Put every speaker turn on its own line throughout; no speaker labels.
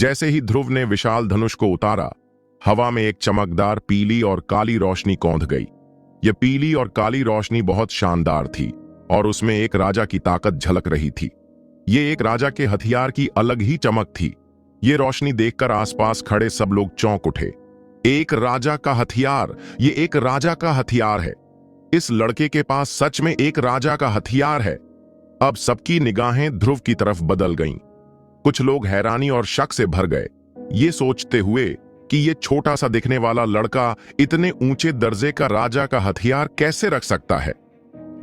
जैसे ही ध्रुव ने विशाल धनुष को उतारा, हवा में एक चमकदार पीली और काली रोशनी कौंध गई। यह पीली और काली रोशनी बहुत शानदार थी और उसमें एक राजा की ताकत झलक रही थी। ये एक राजा के हथियार की अलग ही चमक थी। ये रोशनी देखकर आसपास खड़े सब लोग चौंक उठे। एक राजा का हथियार, ये एक राजा का हथियार है। इस लड़के के पास सच में एक राजा का हथियार है। अब सबकी निगाहें ध्रुव की तरफ बदल गईं। कुछ लोग हैरानी और शक से भर गए, ये सोचते हुए कि ये छोटा सा दिखने वाला लड़का इतने ऊंचे दर्जे का राजा का हथियार कैसे रख सकता है।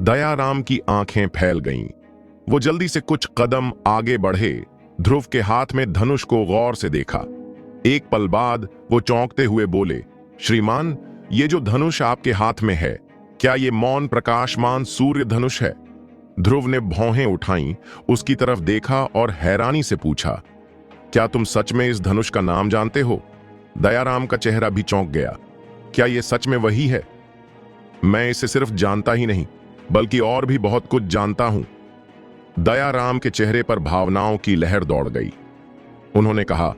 दयाराम की आंखें फैल गईं। वो जल्दी से कुछ कदम आगे बढ़े, ध्रुव के हाथ में धनुष को गौर से देखा। एक पल बाद वो चौंकते हुए बोले, श्रीमान, ये जो धनुष आपके हाथ में है, क्या ये मौन प्रकाशमान सूर्य धनुष है? ध्रुव ने भौहें उठाईं, उसकी तरफ देखा और हैरानी से पूछा, क्या तुम सच में इस धनुष का नाम जानते हो? दयाराम का चेहरा भी चौंक गया। क्या ये सच में वही है? मैं इसे सिर्फ जानता ही नहीं, बल्कि और भी बहुत कुछ जानता हूं। दयाराम के चेहरे पर भावनाओं की लहर दौड़ गई। उन्होंने कहा,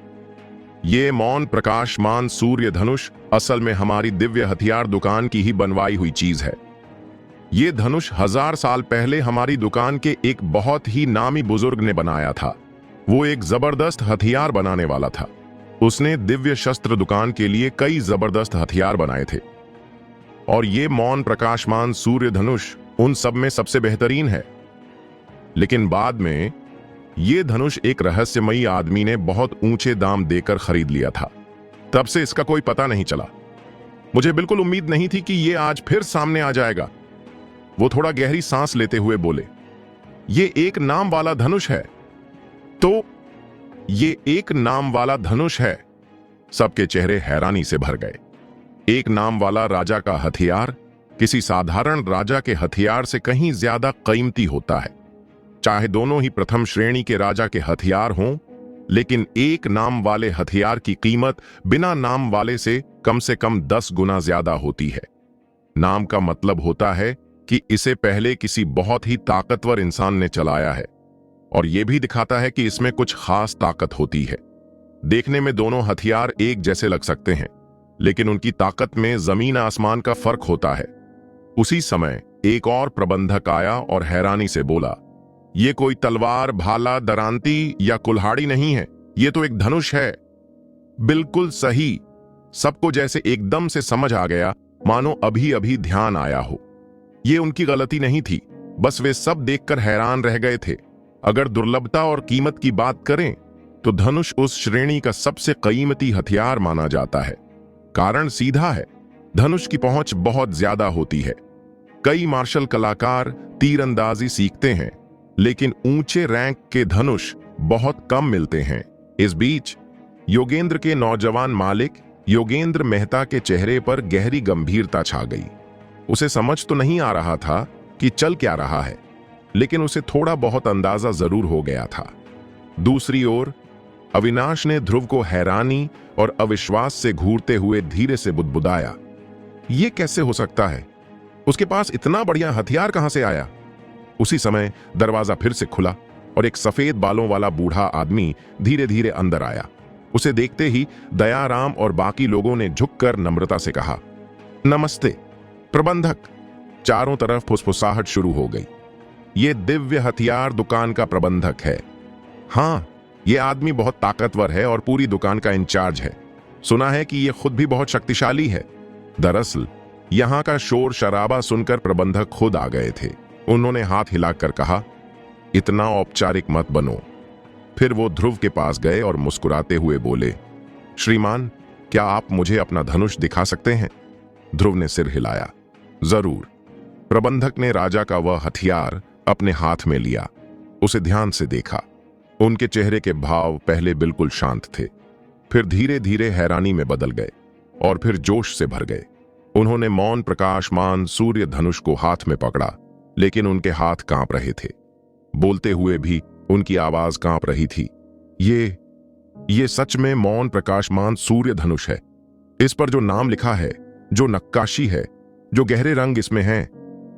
ये मौन प्रकाशमान सूर्य धनुष असल में हमारी दिव्य हथियार दुकान की ही बनवाई हुई चीज है। ये धनुष 1000 साल पहले हमारी दुकान के एक बहुत ही नामी बुजुर्ग ने बनाया था। वो एक जबरदस्त हथियार बनाने वाला था। उसने दिव्य शस्त्र दुकान के लिए कई जबरदस्त हथियार बनाए थे और ये मौन प्रकाशमान सूर्य धनुष उन सब में सबसे बेहतरीन है। लेकिन बाद में ये धनुष एक रहस्यमयी आदमी ने बहुत ऊंचे दाम देकर खरीद लिया था। तब से इसका कोई पता नहीं चला। मुझे बिल्कुल उम्मीद नहीं थी कि ये आज फिर सामने आ जाएगा। वो थोड़ा गहरी सांस लेते हुए बोले, ये एक नाम वाला धनुष है। तो ये एक नाम वाला धनुष है। सबके चेहरे हैरानी से भर गए। एक नाम वाला राजा का हथियार किसी साधारण राजा के हथियार से कहीं ज्यादा कीमती होता है। चाहे दोनों ही प्रथम श्रेणी के राजा के हथियार हों, लेकिन एक नाम वाले हथियार की कीमत बिना नाम वाले से कम 10 गुना ज्यादा होती है। नाम का मतलब होता है कि इसे पहले किसी बहुत ही ताकतवर इंसान ने चलाया है और यह भी दिखाता है कि इसमें कुछ खास ताकत होती है। देखने में दोनों हथियार एक जैसे लग सकते हैं, लेकिन उनकी ताकत में जमीन आसमान का फर्क होता है। उसी समय एक और प्रबंधक आया और हैरानी से बोला, ये कोई तलवार, भाला, दरांती या कुल्हाड़ी नहीं है, ये तो एक धनुष है। बिल्कुल सही। सबको जैसे एकदम से समझ आ गया, मानो अभी अभी ध्यान आया हो। ये उनकी गलती नहीं थी, बस वे सब देखकर हैरान रह गए थे। अगर दुर्लभता और कीमत की बात करें तो धनुष उस श्रेणी का सबसे कीमती हथियार माना जाता है। कारण सीधा है, धनुष की पहुंच बहुत ज्यादा होती है। कई मार्शल कलाकार तीरंदाजी सीखते हैं, लेकिन ऊंचे रैंक के धनुष बहुत कम मिलते हैं। इस बीच योगेंद्र के नौजवान मालिक योगेंद्र मेहता के चेहरे पर गहरी गंभीरता छा गई। उसे समझ तो नहीं आ रहा था कि चल क्या रहा है, लेकिन उसे थोड़ा बहुत अंदाजा जरूर हो गया था। दूसरी ओर अविनाश ने ध्रुव को हैरानी और अविश्वास से घूरते हुए धीरे से बुदबुदाया, ये कैसे हो सकता है? उसके पास इतना बढ़िया हथियार कहां से आया? उसी समय दरवाजा फिर से खुला और एक सफेद बालों वाला बूढ़ा आदमी धीरे धीरे अंदर आया। उसे देखते ही दयाराम और बाकी लोगों ने झुककर नम्रता से कहा, नमस्ते प्रबंधक। चारों तरफ फुसफुसाहट शुरू हो गई। ये दिव्य हथियार दुकान का प्रबंधक है। हाँ, ये आदमी बहुत ताकतवर है और पूरी दुकान का इंचार्ज है। सुना है कि ये खुद भी बहुत शक्तिशाली है। दरअसल यहां का शोर शराबा सुनकर प्रबंधक खुद आ गए थे। उन्होंने हाथ हिलाकर कहा, इतना औपचारिक मत बनो। फिर वो ध्रुव के पास गए और मुस्कुराते हुए बोले, श्रीमान, क्या आप मुझे अपना धनुष दिखा सकते हैं? ध्रुव ने सिर हिलाया। जरूर। प्रबंधक ने राजा का वह हथियार अपने हाथ में लिया। उसे ध्यान से देखा। उनके चेहरे के भाव पहले बिल्कुल शांत थे, फिर धीरे धीरे हैरानी में बदल गए और फिर जोश से भर गए। उन्होंने मौन प्रकाशमान सूर्य धनुष को हाथ में पकड़ा, लेकिन उनके हाथ कांप रहे थे। बोलते हुए भी उनकी आवाज कांप रही थी। ये सच में मौन प्रकाशमान सूर्य धनुष है। इस पर जो नाम लिखा है, जो नक्काशी है, जो गहरे रंग इसमें हैं,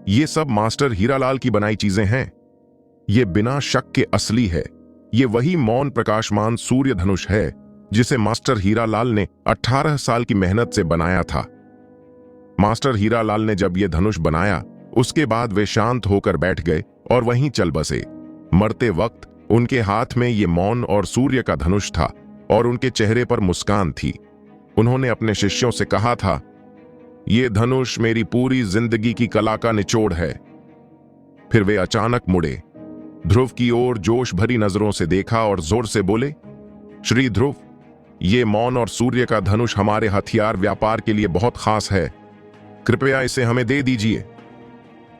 ये सब मास्टर हीरालाल की बनाई चीजें हैं। ये बिना शक के असली है। ये वही मौन प्रकाशमान सूर्य धनुष है जिसे मास्टर हीरालाल ने 18 साल की मेहनत से बनाया था। मास्टर हीरालाल ने जब यह धनुष बनाया, उसके बाद वे शांत होकर बैठ गए और वहीं चल बसे। मरते वक्त उनके हाथ में ये मौन और सूर्य का धनुष था और उनके चेहरे पर मुस्कान थी। उन्होंने अपने शिष्यों से कहा था, ये धनुष मेरी पूरी जिंदगी की कला का निचोड़ है। फिर वे अचानक मुड़े, ध्रुव की ओर जोश भरी नजरों से देखा और जोर से बोले, श्री ध्रुव, ये मौन और सूर्य का धनुष हमारे हथियार व्यापार के लिए बहुत खास है। कृपया इसे हमें दे दीजिए।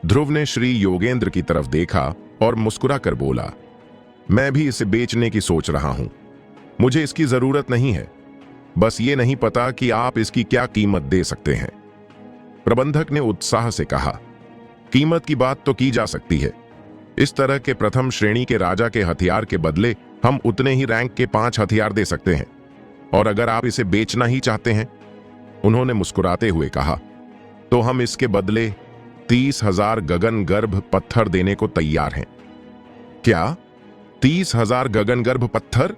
ध्रुव ने श्री योगेंद्र की तरफ देखा और मुस्कुराकर बोला, मैं भी इसे बेचने की सोच रहा हूं। मुझे इसकी जरूरत नहीं है, बस ये नहीं पता कि आप इसकी क्या कीमत दे सकते हैं। प्रबंधक ने उत्साह से कहा, कीमत की बात तो की जा सकती है। इस तरह के प्रथम श्रेणी के राजा के हथियार के बदले हम उतने ही रैंक के 5 हथियार दे सकते हैं। और अगर आप इसे बेचना ही चाहते हैं, उन्होंने मुस्कुराते हुए कहा, तो हम इसके बदले 30,000 गगनगर्भ पत्थर देने को तैयार हैं। क्या 30,000 गगनगर्भ पत्थर?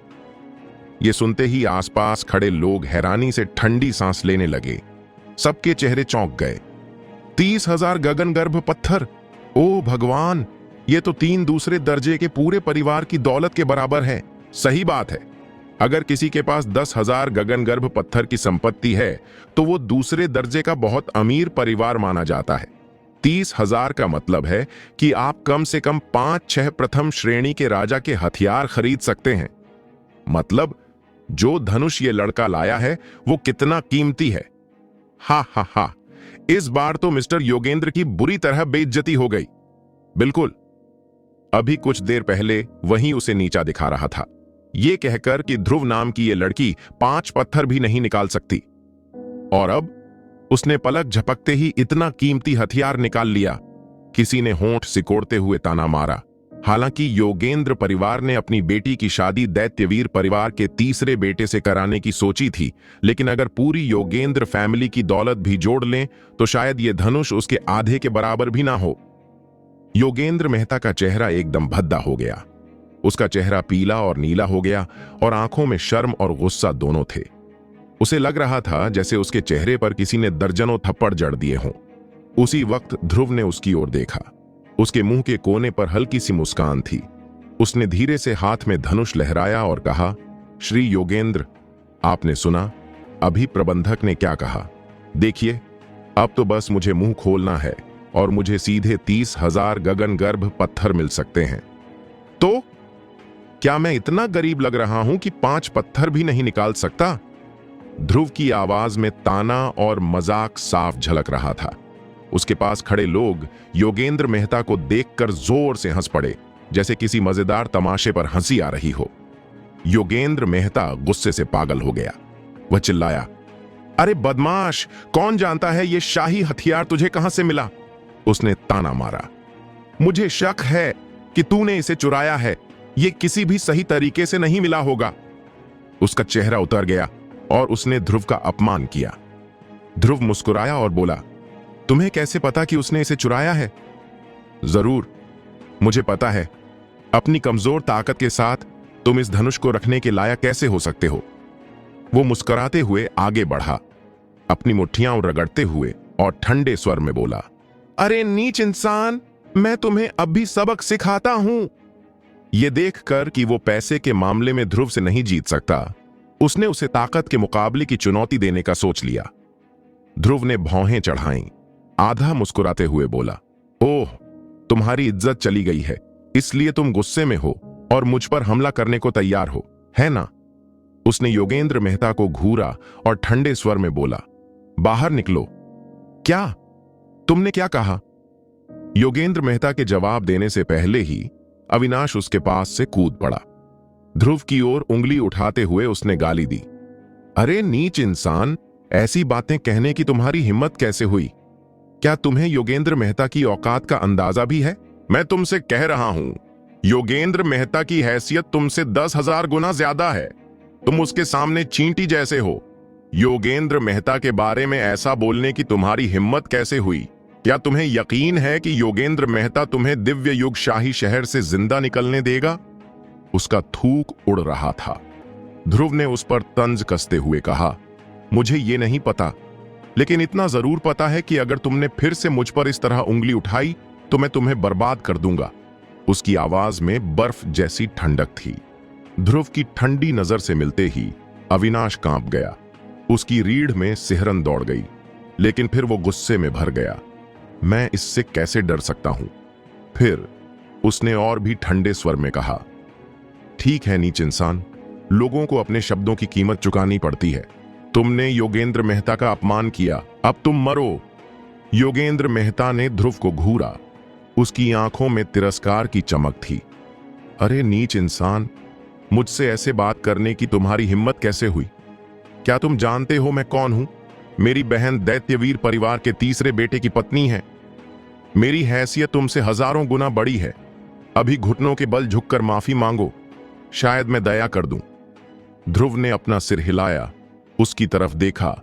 ये सुनते ही आसपास खड़े लोग हैरानी से ठंडी सांस लेने लगे। सबके चेहरे चौंक गए। 30,000 गगनगर्भ पत्थर? ओ भगवान, ये तो 3 दूसरे दर्जे के पूरे परिवार की दौलत के बराबर है। सही बात है, अगर किसी के पास 10,000 गगनगर्भ पत्थर की संपत्ति है तो वो दूसरे दर्जे का बहुत अमीर परिवार माना जाता है। 30,000 का मतलब है कि आप कम से कम 5-6 प्रथम श्रेणी के राजा के हथियार खरीद सकते हैं। मतलब जो धनुष ये लड़का लाया है वो कितना कीमती है। हा हा हा, इस बार तो मिस्टर योगेंद्र की बुरी तरह बेइज्जती हो गई। बिल्कुल, अभी कुछ देर पहले वहीं उसे नीचा दिखा रहा था, ये कहकर कि ध्रुव नाम की ये लड़की 5 पत्थर भी नहीं निकाल सकती। और अब उसने पलक झपकते ही इतना कीमती हथियार निकाल लिया। किसी ने होंठ सिकोड़ते हुए ताना मारा। हालांकि योगेंद्र परिवार ने अपनी बेटी की शादी दैत्यवीर परिवार के तीसरे बेटे से कराने की सोची थी, लेकिन अगर पूरी योगेंद्र फैमिली की दौलत भी जोड़ लें तो शायद ये धनुष उसके आधे के बराबर भी ना हो। योगेंद्र मेहता का चेहरा एकदम भद्दा हो गया। उसका चेहरा पीला और नीला हो गया और आंखों में शर्म और गुस्सा दोनों थे। उसे लग रहा था जैसे उसके चेहरे पर किसी ने दर्जनों थप्पड़ जड़ दिए हों। उसी वक्त ध्रुव ने उसकी ओर देखा। उसके मुंह के कोने पर हल्की सी मुस्कान थी। उसने धीरे से हाथ में धनुष लहराया और कहा, श्री योगेंद्र, आपने सुना अभी प्रबंधक ने क्या कहा? देखिए, अब तो बस मुझे मुंह खोलना है और मुझे सीधे 30,000 गगनगर्भ पत्थर मिल सकते हैं। तो क्या मैं इतना गरीब लग रहा हूं कि 5 पत्थर भी नहीं निकाल सकता? ध्रुव की आवाज में ताना और मजाक साफ झलक रहा था। उसके पास खड़े लोग योगेंद्र मेहता को देखकर जोर से हंस पड़े, जैसे किसी मजेदार तमाशे पर हंसी आ रही हो। योगेंद्र मेहता गुस्से से पागल हो गया। वह चिल्लाया, अरे बदमाश, कौन जानता है ये शाही हथियार तुझे कहां से मिला? उसने ताना मारा, मुझे शक है कि तूने इसे चुराया है। ये किसी भी सही तरीके से नहीं मिला होगा। उसका चेहरा उतर गया और उसने ध्रुव का अपमान किया। ध्रुव मुस्कुराया और बोला, तुम्हें कैसे पता कि उसने इसे चुराया है? जरूर, मुझे पता है। अपनी कमजोर ताकत के साथ तुम इस धनुष को रखने के लायक कैसे हो सकते हो? वो मुस्कुराते हुए आगे बढ़ा, अपनी मुट्ठियां रगड़ते हुए, और ठंडे स्वर में बोला, अरे नीच इंसान, मैं तुम्हें अब भी सबक सिखाता हूं। यह देखकर कि वो पैसे के मामले में ध्रुव से नहीं जीत सकता, उसने उसे ताकत के मुकाबले की चुनौती देने का सोच लिया। ध्रुव ने भौहें चढ़ाईं, आधा मुस्कुराते हुए बोला, ओह, तुम्हारी इज्जत चली गई है, इसलिए तुम गुस्से में हो और मुझ पर हमला करने को तैयार हो, है ना? उसने योगेंद्र मेहता को घूरा और ठंडे स्वर में बोला, बाहर निकलो। क्या? तुमने क्या कहा? योगेंद्र मेहता के जवाब देने से पहले ही अविनाश उसके पास से कूद पड़ा। ध्रुव की ओर उंगली उठाते हुए उसने गाली दी, अरे नीच इंसान, ऐसी बातें कहने की तुम्हारी हिम्मत कैसे हुई? क्या तुम्हें योगेंद्र मेहता की औकात का अंदाजा भी है? मैं तुमसे कह रहा हूं, योगेंद्र मेहता की हैसियत तुमसे 10,000 गुना ज्यादा है। तुम उसके सामने चींटी जैसे हो। योगेंद्र मेहता के बारे में ऐसा बोलने की तुम्हारी हिम्मत कैसे हुई? क्या तुम्हें यकीन है कि योगेंद्र मेहता तुम्हें दिव्य युग शाही शहर से जिंदा निकलने देगा? उसका थूक उड़ रहा था। ध्रुव ने उस पर तंज कसते हुए कहा, मुझे ये नहीं पता, लेकिन इतना जरूर पता है कि अगर तुमने फिर से मुझ पर इस तरह उंगली उठाई तो मैं तुम्हें बर्बाद कर दूंगा। उसकी आवाज में बर्फ जैसी ठंडक थी। ध्रुव की ठंडी नजर से मिलते ही अविनाश कांप गया। उसकी रीढ़ में सिहरन दौड़ गई, लेकिन फिर वो गुस्से में भर गया। मैं इससे कैसे डर सकता हूं? फिर उसने और भी ठंडे स्वर में कहा, ठीक है नीच इंसान, लोगों को अपने शब्दों की कीमत चुकानी पड़ती है। तुमने योगेंद्र मेहता का अपमान किया, अब तुम मरो। योगेंद्र मेहता ने ध्रुव को घूरा। उसकी आंखों में तिरस्कार की चमक थी। अरे नीच इंसान, मुझसे ऐसे बात करने की तुम्हारी हिम्मत कैसे हुई? क्या तुम जानते हो मैं कौन हूं? मेरी बहन दैत्यवीर परिवार के तीसरे बेटे की पत्नी है। मेरी हैसियत तुमसे हजारों गुना बड़ी है। अभी घुटनों के बल झुककर माफी मांगो, शायद मैं दया कर दूं। ध्रुव ने अपना सिर हिलाया, उसकी तरफ देखा,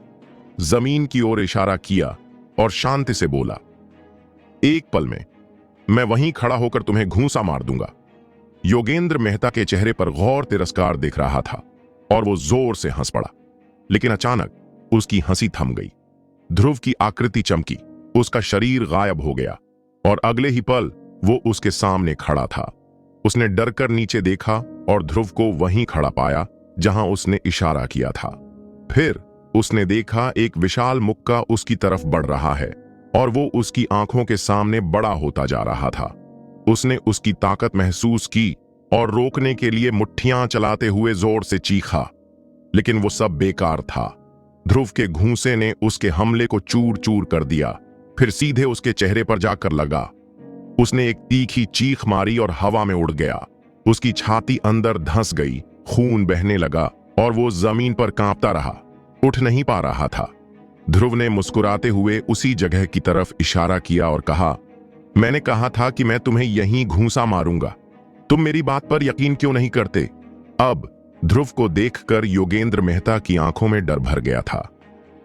जमीन की ओर इशारा किया और शांति से बोला, एक पल में मैं वहीं खड़ा होकर तुम्हें घूंसा मार दूंगा। योगेंद्र मेहता के चेहरे पर गौर तिरस्कार दिख रहा था और वो जोर से हंस पड़ा, लेकिन अचानक उसकी हंसी थम गई। ध्रुव की आकृति चमकी, उसका शरीर गायब हो गया और अगले ही पल वो उसके सामने खड़ा था। उसने डरकर नीचे देखा और ध्रुव को वहीं खड़ा पाया जहां उसने इशारा किया था। फिर उसने देखा एक विशाल मुक्का उसकी तरफ बढ़ रहा है और वो उसकी आंखों के सामने बड़ा होता जा रहा था। उसने उसकी ताकत महसूस की और रोकने के लिए मुट्ठियां चलाते हुए जोर से चीखा, लेकिन वो सब बेकार था। ध्रुव के घूंसे ने उसके हमले को चूर चूर कर दिया, फिर सीधे उसके चेहरे पर जाकर लगा। उसने एक तीखी चीख मारी और हवा में उड़ गया। उसकी छाती अंदर धंस गई, खून बहने लगा और वो जमीन पर कांपता रहा, उठ नहीं पा रहा था। ध्रुव ने मुस्कुराते हुए उसी जगह की तरफ इशारा किया और कहा, मैंने कहा था कि मैं तुम्हें यहीं घूंसा मारूंगा। तुम मेरी बात पर यकीन क्यों नहीं करते? अब ध्रुव को देखकर योगेंद्र मेहता की आंखों में डर भर गया था।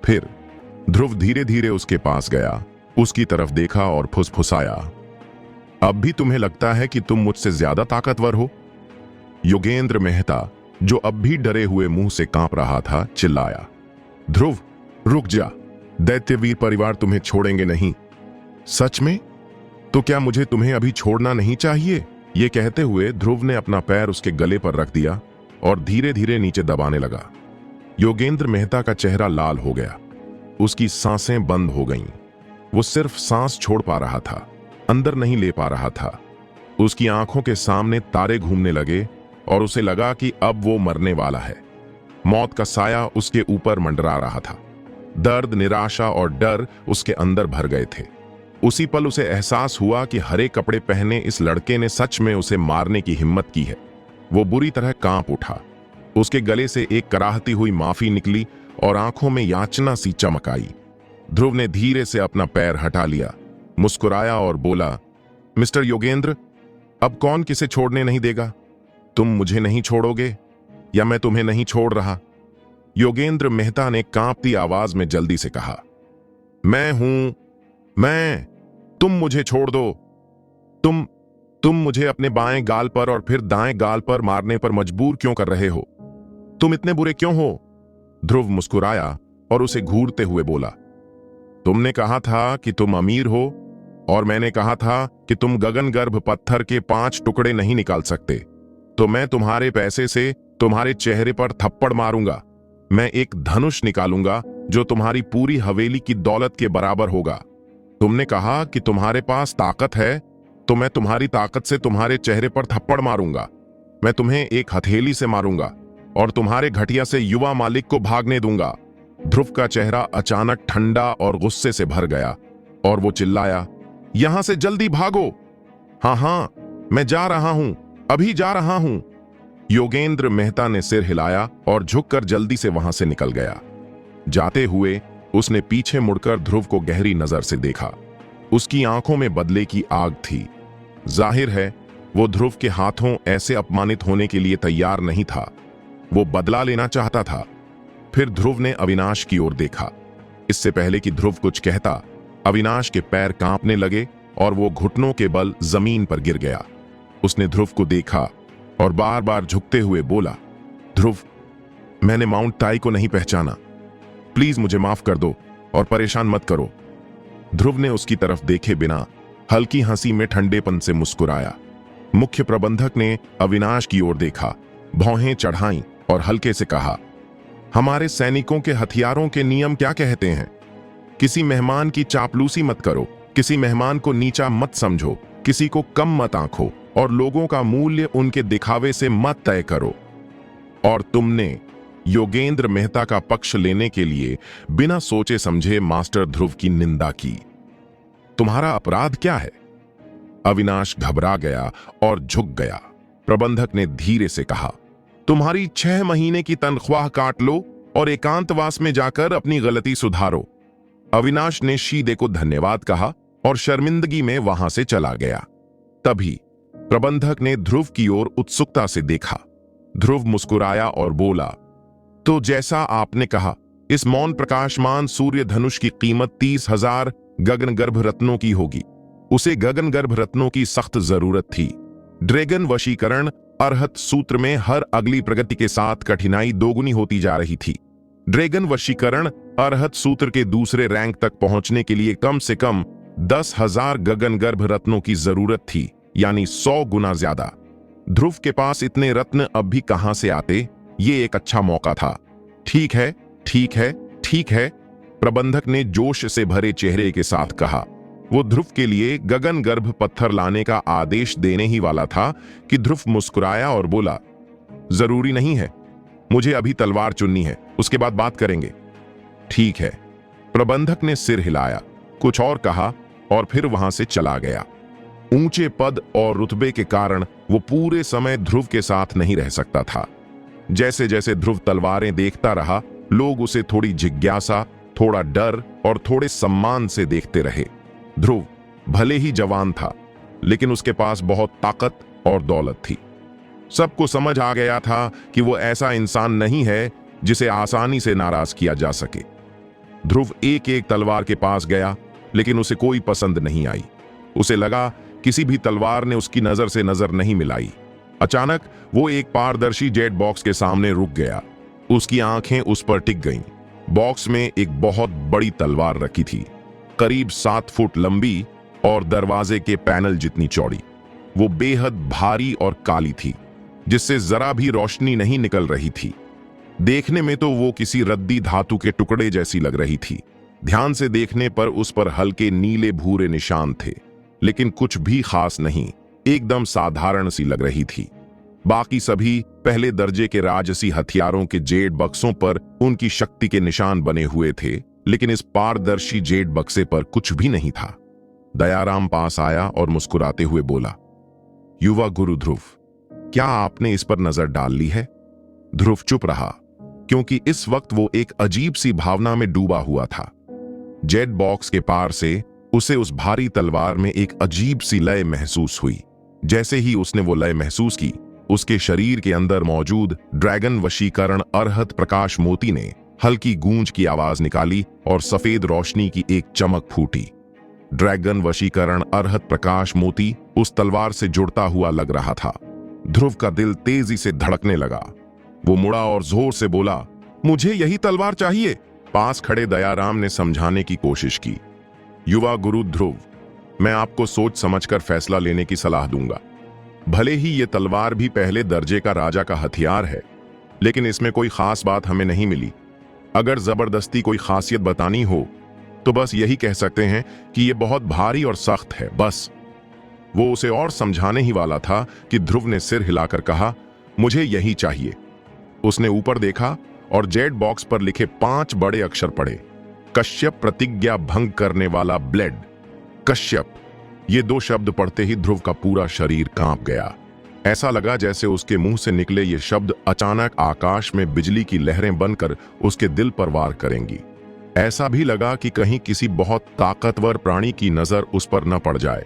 फिर ध्रुव धीरे धीरे उसके पास गया, उसकी तरफ देखा और फुसफुसाया, अब भी तुम्हें लगता है कि तुम मुझसे ज्यादा ताकतवर हो? योगेंद्र मेहता, जो अब भी डरे हुए मुंह से कांप रहा था, चिल्लाया, ध्रुव रुक जा, दैत्यवीर परिवार तुम्हें छोड़ेंगे नहीं। सच में? तो क्या मुझे तुम्हें अभी छोड़ना नहीं चाहिए? ये कहते हुए ध्रुव ने अपना पैर उसके गले पर रख दिया और धीरे धीरे नीचे दबाने लगा। योगेंद्र मेहता का चेहरा लाल हो गया, उसकी सांसें बंद हो गईं। वो सिर्फ सांस छोड़ पा रहा था, अंदर नहीं ले पा रहा था। उसकी आंखों के सामने तारे घूमने लगे और उसे लगा कि अब वो मरने वाला है। मौत का साया उसके ऊपर मंडरा रहा था। दर्द, निराशा और डर उसके अंदर भर गए थे। उसी पल उसे एहसास हुआ कि हरे कपड़े पहने इस लड़के ने सच में उसे मारने की हिम्मत की है। वो बुरी तरह कांप उठा। उसके गले से एक कराहती हुई माफी निकली और आंखों में याचना सी चमक आई। ध्रुव ने धीरे से अपना पैर हटा लिया, मुस्कुराया और बोला, मिस्टर योगेंद्र, अब कौन किसे छोड़ने नहीं देगा? तुम मुझे नहीं छोड़ोगे या मैं तुम्हें नहीं छोड़ रहा? योगेंद्र मेहता ने कांपती आवाज में जल्दी से कहा, मैं हूं, मैं, तुम मुझे छोड़ दो। तुम मुझे अपने बाएं गाल पर और फिर दाएं गाल पर मारने पर मजबूर क्यों कर रहे हो? तुम इतने बुरे क्यों हो? ध्रुव मुस्कुराया और उसे घूरते हुए बोला, तुमने कहा था कि तुम अमीर हो और मैंने कहा था कि तुम गगनगर्भ पत्थर के 5 टुकड़े नहीं निकाल सकते, तो मैं तुम्हारे पैसे से तुम्हारे चेहरे पर थप्पड़ मारूंगा। मैं एक धनुष निकालूंगा जो तुम्हारी पूरी हवेली की दौलत के बराबर होगा। तुमने कहा कि तुम्हारे पास ताकत है, तो मैं तुम्हारी ताकत से तुम्हारे चेहरे पर थप्पड़ मारूंगा। मैं तुम्हें एक हथेली से मारूंगा और तुम्हारे घटिया से युवा मालिक को भागने दूंगा। ध्रुव का चेहरा अचानक ठंडा और गुस्से से भर गया और वो चिल्लाया, यहां से जल्दी भागो। हाँ, मैं जा रहा हूं, अभी जा रहा हूं। योगेंद्र मेहता ने सिर हिलाया और झुककर जल्दी से वहां से निकल गया। जाते हुए उसने पीछे मुड़कर ध्रुव को गहरी नजर से देखा। उसकी आंखों में बदले की आग थी। जाहिर है वो ध्रुव के हाथों ऐसे अपमानित होने के लिए तैयार नहीं था। वो बदला लेना चाहता था। फिर ध्रुव ने अविनाश की ओर देखा। इससे पहले कि ध्रुव कुछ कहता, अविनाश के पैर कांपने लगे और वो घुटनों के बल जमीन पर गिर गया। उसने ध्रुव को देखा और बार बार झुकते हुए बोला, ध्रुव, मैंने माउंट ताई को नहीं पहचाना। प्लीज मुझे माफ कर दो और परेशान मत करो। ध्रुव ने उसकी तरफ देखे बिना हल्की हंसी में ठंडेपन से मुस्कुराया। मुख्य प्रबंधक ने अविनाश की ओर देखा, भौहें चढ़ाईं और हल्के से कहा, हमारे सैनिकों के हथियारों के नियम क्या कहते हैं? किसी मेहमान की चापलूसी मत करो, किसी मेहमान को नीचा मत समझो, किसी को कम मत आंखो और लोगों का मूल्य उनके दिखावे से मत तय करो। और तुमने योगेंद्र मेहता का पक्ष लेने के लिए बिना सोचे समझे मास्टर ध्रुव की निंदा की। तुम्हारा अपराध क्या है? अविनाश घबरा गया और झुक गया। प्रबंधक ने धीरे से कहा, तुम्हारी 6 महीने की तनख्वाह काट लो और एकांतवास में जाकर अपनी गलती सुधारो। अविनाश ने शीदे को धन्यवाद कहा और शर्मिंदगी में वहां से चला गया। तभी प्रबंधक ने ध्रुव की ओर उत्सुकता से देखा। ध्रुव मुस्कुराया और बोला, तो जैसा आपने कहा, इस मौन प्रकाशमान सूर्य धनुष की कीमत 30,000 गगनगर्भ रत्नों की होगी। उसे गगनगर्भ रत्नों की सख्त जरूरत थी। ड्रैगन वशीकरण अर्हत सूत्र में हर अगली प्रगति के साथ कठिनाई दोगुनी होती जा रही थी। ड्रैगन वशीकरण अर्हत सूत्र के दूसरे रैंक तक पहुंचने के लिए कम से कम 10,000 गगनगर्भ रत्नों की जरूरत थी, यानी 100 गुना ज्यादा। ध्रुव के पास इतने रत्न अब भी कहां से आते? ये एक अच्छा मौका था। ठीक है, ठीक है, ठीक है, प्रबंधक ने जोश से भरे चेहरे के साथ कहा। वो ध्रुव के लिए गगनगर्भ पत्थर लाने का आदेश देने ही वाला था कि ध्रुव मुस्कुराया और बोला, जरूरी नहीं है, मुझे अभी तलवार चुननी है, उसके बाद बात करेंगे। ठीक है, प्रबंधक ने सिर हिलाया, कुछ और कहा और फिर वहां से चला गया। ऊंचे पद और रुतबे के कारण वो पूरे समय ध्रुव के साथ नहीं रह सकता था। जैसे जैसे ध्रुव तलवारें देखता रहा, लोग उसे थोड़ी जिज्ञासा, थोड़ा डर और थोड़े सम्मान से देखते रहे। ध्रुव भले ही जवान था, लेकिन उसके पास बहुत ताकत और दौलत थी। सबको समझ आ गया था कि वो ऐसा इंसान नहीं है जिसे आसानी से नाराज किया जा सके। ध्रुव एक एक तलवार के पास गया, लेकिन उसे कोई पसंद नहीं आई। उसे लगा किसी भी तलवार ने उसकी नजर से नजर नहीं मिलाई। अचानक वो एक पारदर्शी जेट बॉक्स के सामने रुक गया। उसकी आंखें उस पर टिक गईं। बॉक्स में एक बहुत बड़ी तलवार रखी थी, करीब 7 फुट लंबी और दरवाजे के पैनल जितनी चौड़ी। वो बेहद भारी और काली थी, जिससे जरा भी रोशनी नहीं निकल रही थी। देखने में तो वो किसी रद्दी धातु के टुकड़े जैसी लग रही थी। ध्यान से देखने पर उस पर हल्के नीले भूरे निशान थे, लेकिन कुछ भी खास नहीं, एकदम साधारण सी लग रही थी। बाकी सभी पहले दर्जे के राजसी हथियारों के जेड बक्सों पर उनकी शक्ति के निशान बने हुए थे, लेकिन इस पारदर्शी जेड बक्से पर कुछ भी नहीं था। दयाराम पास आया और मुस्कुराते हुए बोला, युवा गुरु ध्रुव, क्या आपने इस पर नजर डाल ली है? ध्रुव चुप रहा, क्योंकि इस वक्त वो एक अजीब सी भावना में डूबा हुआ था। जेड बॉक्स के पार से उसे उस भारी तलवार में एक अजीब सी लय महसूस हुई। जैसे ही उसने वो लय महसूस की, उसके शरीर के अंदर मौजूद ड्रैगन वशीकरण अर्हत प्रकाश मोती ने हल्की गूंज की आवाज निकाली और सफेद रोशनी की एक चमक फूटी। ड्रैगन वशीकरण अर्हत प्रकाश मोती उस तलवार से जुड़ता हुआ लग रहा था। ध्रुव का दिल तेजी से धड़कने लगा। वो मुड़ा और जोर से बोला, मुझे यही तलवार चाहिए। पास खड़े दयाराम ने समझाने की कोशिश की, युवा गुरु ध्रुव, मैं आपको सोच समझकर फैसला लेने की सलाह दूंगा। भले ही ये तलवार भी पहले दर्जे का राजा का हथियार है, लेकिन इसमें कोई खास बात हमें नहीं मिली। अगर जबरदस्ती कोई खासियत बतानी हो तो बस यही कह सकते हैं कि ये बहुत भारी और सख्त है, बस। वो उसे और समझाने ही वाला था कि ध्रुव ने सिर हिलाकर कहा, मुझे यही चाहिए। उसने ऊपर देखा और जेड बॉक्स पर लिखे 5 बड़े अक्षर पढ़े, कश्यप प्रतिज्ञा भंग करने वाला ब्लेड। कश्यप, ये 2 शब्द पढ़ते ही ध्रुव का पूरा शरीर कांप गया। ऐसा लगा जैसे उसके मुंह से निकले ये शब्द अचानक आकाश में बिजली की लहरें बनकर उसके दिल पर वार करेंगी। ऐसा भी लगा कि कहीं किसी बहुत ताकतवर प्राणी की नजर उस पर न पड़ जाए।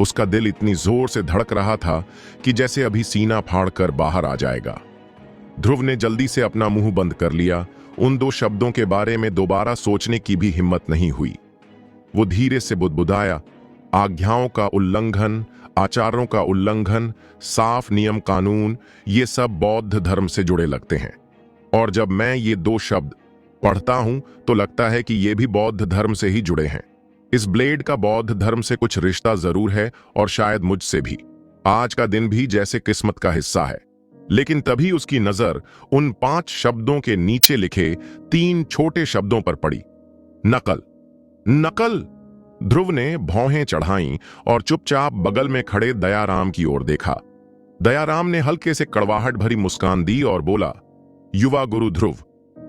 उसका दिल इतनी जोर से धड़क रहा था कि जैसे अभी सीना फाड़कर बाहर आ जाएगा। ध्रुव ने जल्दी से अपना मुंह बंद कर लिया। उन 2 शब्दों के बारे में दोबारा सोचने की भी हिम्मत नहीं हुई। वो धीरे से बुदबुदाया, आज्ञाओं का उल्लंघन, आचारों का उल्लंघन, साफ नियम कानून, ये सब बौद्ध धर्म से जुड़े लगते हैं। और जब मैं ये दो शब्द पढ़ता हूं तो लगता है कि ये भी बौद्ध धर्म से ही जुड़े हैं। इस ब्लेड का बौद्ध धर्म से कुछ रिश्ता जरूर है और शायद मुझसे भी। आज का दिन भी जैसे किस्मत का हिस्सा है। लेकिन तभी उसकी नजर उन 5 शब्दों के नीचे लिखे 3 छोटे शब्दों पर पड़ी। नकल। नकल। ध्रुव ने भौहें चढ़ाईं और चुपचाप बगल में खड़े दयाराम की ओर देखा। दयाराम ने हल्के से कड़वाहट भरी मुस्कान दी और बोला, युवा गुरु ध्रुव,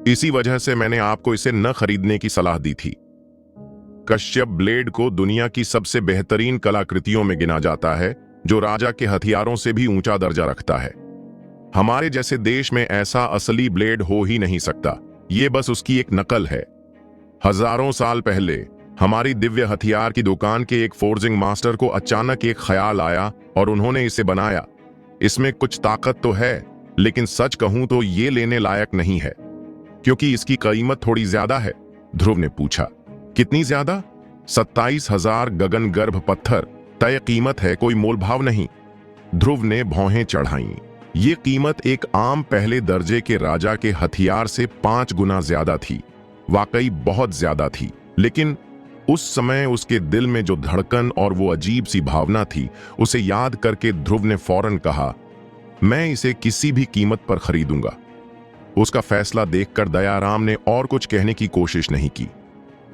इसी वजह से मैंने आपको इसे न खरीदने की सलाह दी थी। कश्यप ब्लेड को दुनिया की सबसे बेहतरीन कलाकृतियों में गिना जाता है, जो राजा के हथियारों से भी ऊंचा दर्जा रखता है। हमारे जैसे देश में ऐसा असली ब्लेड हो ही नहीं सकता। ये बस उसकी एक नकल है। हजारों साल पहले हमारी दिव्य हथियार की दुकान के एक फोर्जिंग मास्टर को अचानक एक ख्याल आया और उन्होंने इसे बनाया। इसमें कुछ ताकत तो है, लेकिन सच कहूं तो ये लेने लायक नहीं है, क्योंकि इसकी कीमत थोड़ी ज्यादा है। ध्रुव ने पूछा, कितनी ज्यादा? 27,000 गगन गर्भ पत्थर तय कीमत है, कोई मोलभाव नहीं। ध्रुव ने भौहें चढ़ाईं। ये कीमत एक आम पहले दर्जे के राजा के हथियार से 5 गुना ज्यादा थी। वाकई बहुत ज्यादा थी। लेकिन उस समय उसके दिल में जो धड़कन और वो अजीब सी भावना थी, उसे याद करके ध्रुव ने फौरन कहा, मैं इसे किसी भी कीमत पर खरीदूंगा। उसका फैसला देखकर दयाराम ने और कुछ कहने की कोशिश नहीं की।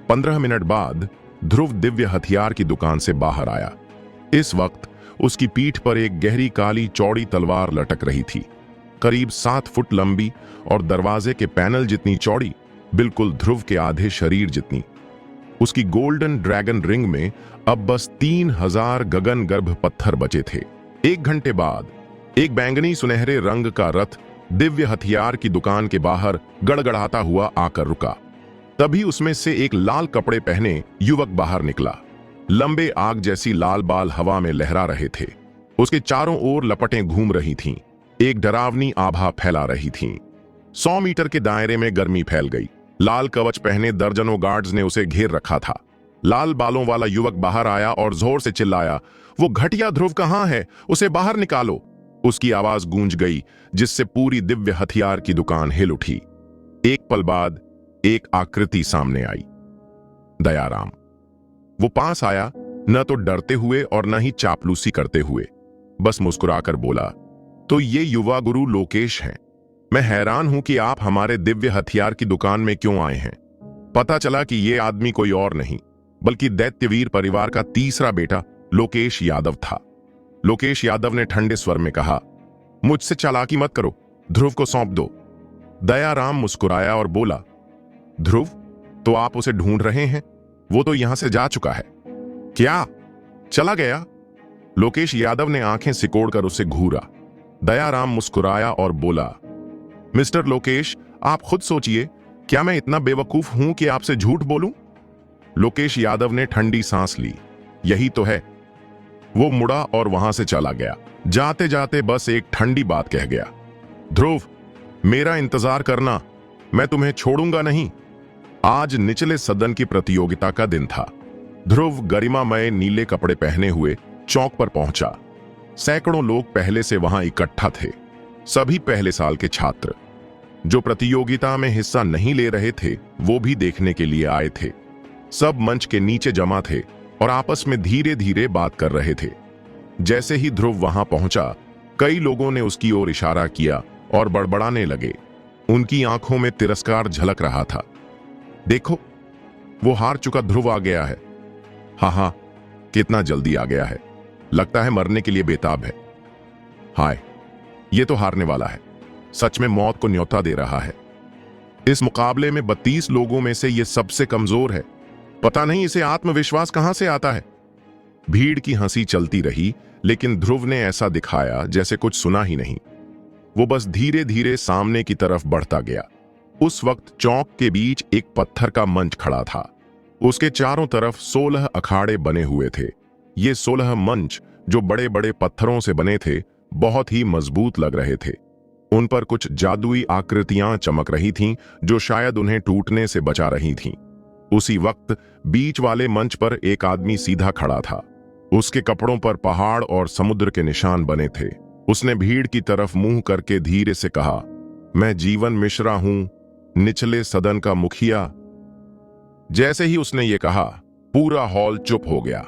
15 मिनट बाद ध्रुव दिव्य हथियार की दुकान से बाहर आया। इस वक्त उसकी पीठ पर एक गहरी काली चौड़ी तलवार लटक रही थी, करीब 7 फुट लंबी और दरवाजे के पैनल जितनी चौड़ी, बिल्कुल ध्रुव के आधे शरीर जितनी। उसकी गोल्डन ड्रैगन रिंग में अब बस 3000 गगन गर्भ पत्थर बचे थे। 1 घंटे बाद एक बैंगनी सुनहरे रंग का रथ दिव्य हथियार की दुकान के बाहर गड़गड़ाता हुआ आकर रुका। तभी उसमें से एक लाल कपड़े पहने युवक बाहर निकला। लंबे आग जैसी लाल बाल हवा में लहरा रहे थे। उसके चारों ओर लपटें घूम रही थीं, एक डरावनी आभा फैला रही थीं। 100 मीटर के दायरे में गर्मी फैल गई। लाल कवच पहने दर्जनों गार्ड्स ने उसे घेर रखा था। लाल बालों वाला युवक बाहर आया और जोर से चिल्लाया, वो घटिया ध्रुव कहां है? उसे बाहर निकालो। उसकी आवाज गूंज गई, जिससे पूरी दिव्य हथियार की दुकान हिल उठी। एक पल बाद एक आकृति सामने आई, दयाराम। वो पास आया, न तो डरते हुए और न ही चापलूसी करते हुए, बस मुस्कुराकर बोला, तो ये युवा गुरु लोकेश हैं। मैं हैरान हूं कि आप हमारे दिव्य हथियार की दुकान में क्यों आए हैं। पता चला कि ये आदमी कोई और नहीं, बल्कि दैत्यवीर परिवार का तीसरा बेटा लोकेश यादव था। लोकेश यादव ने ठंडे स्वर में कहा, मुझसे चालाकी मत करो, ध्रुव को सौंप दो। दयाराम मुस्कुराया और बोला, ध्रुव? तो आप उसे ढूंढ रहे हैं? वो तो यहां से जा चुका है। क्या? चला गया? लोकेश यादव ने आंखें सिकोड़कर उसे घूरा। दयाराम मुस्कुराया और बोला, मिस्टर लोकेश, आप खुद सोचिए, क्या मैं इतना बेवकूफ हूं कि आपसे झूठ बोलूं? लोकेश यादव ने ठंडी सांस ली। यही तो है। वो मुड़ा और वहां से चला गया। जाते जाते बस एक ठंडी बात कह गया, ध्रुव, मेरा इंतजार करना, मैं तुम्हें छोड़ूंगा नहीं। आज निचले सदन की प्रतियोगिता का दिन था। ध्रुव गरिमामय नीले कपड़े पहने हुए चौक पर पहुंचा। सैकड़ों लोग पहले से वहां इकट्ठा थे, सभी पहले साल के छात्र। जो प्रतियोगिता में हिस्सा नहीं ले रहे थे, वो भी देखने के लिए आए थे। सब मंच के नीचे जमा थे और आपस में धीरे धीरे बात कर रहे थे। जैसे ही ध्रुव वहां पहुंचा, कई लोगों ने उसकी ओर इशारा किया और बड़बड़ाने लगे। उनकी आंखों में तिरस्कार झलक रहा था। देखो, वो हार चुका ध्रुव आ गया है। हाँ, कितना जल्दी आ गया है। लगता है मरने के लिए बेताब है। हाय, ये तो हारने वाला है। सच में मौत को न्योता दे रहा है। इस मुकाबले में 32 लोगों में से ये सबसे कमजोर है। पता नहीं इसे आत्मविश्वास कहां से आता है। भीड़ की हंसी चलती रही, लेकिन ध्रुव ने ऐसा दिखाया जैसे कुछ सुना ही नहीं। वो बस धीरे धीरे सामने की तरफ बढ़ता गया। उस वक्त चौक के बीच एक पत्थर का मंच खड़ा था। उसके चारों तरफ 16 अखाड़े बने हुए थे। ये 16 मंच, जो बड़े बड़े पत्थरों से बने थे, बहुत ही मजबूत लग रहे थे। उन पर कुछ जादुई आकृतियां चमक रही थीं, जो शायद उन्हें टूटने से बचा रही थीं। उसी वक्त बीच वाले मंच पर एक आदमी सीधा खड़ा था। उसके कपड़ों पर पहाड़ और समुद्र के निशान बने थे। उसने भीड़ की तरफ मुंह करके धीरे से कहा, मैं जीवन मिश्रा हूं, निचले सदन का मुखिया। जैसे ही उसने ये कहा, पूरा हॉल चुप हो गया।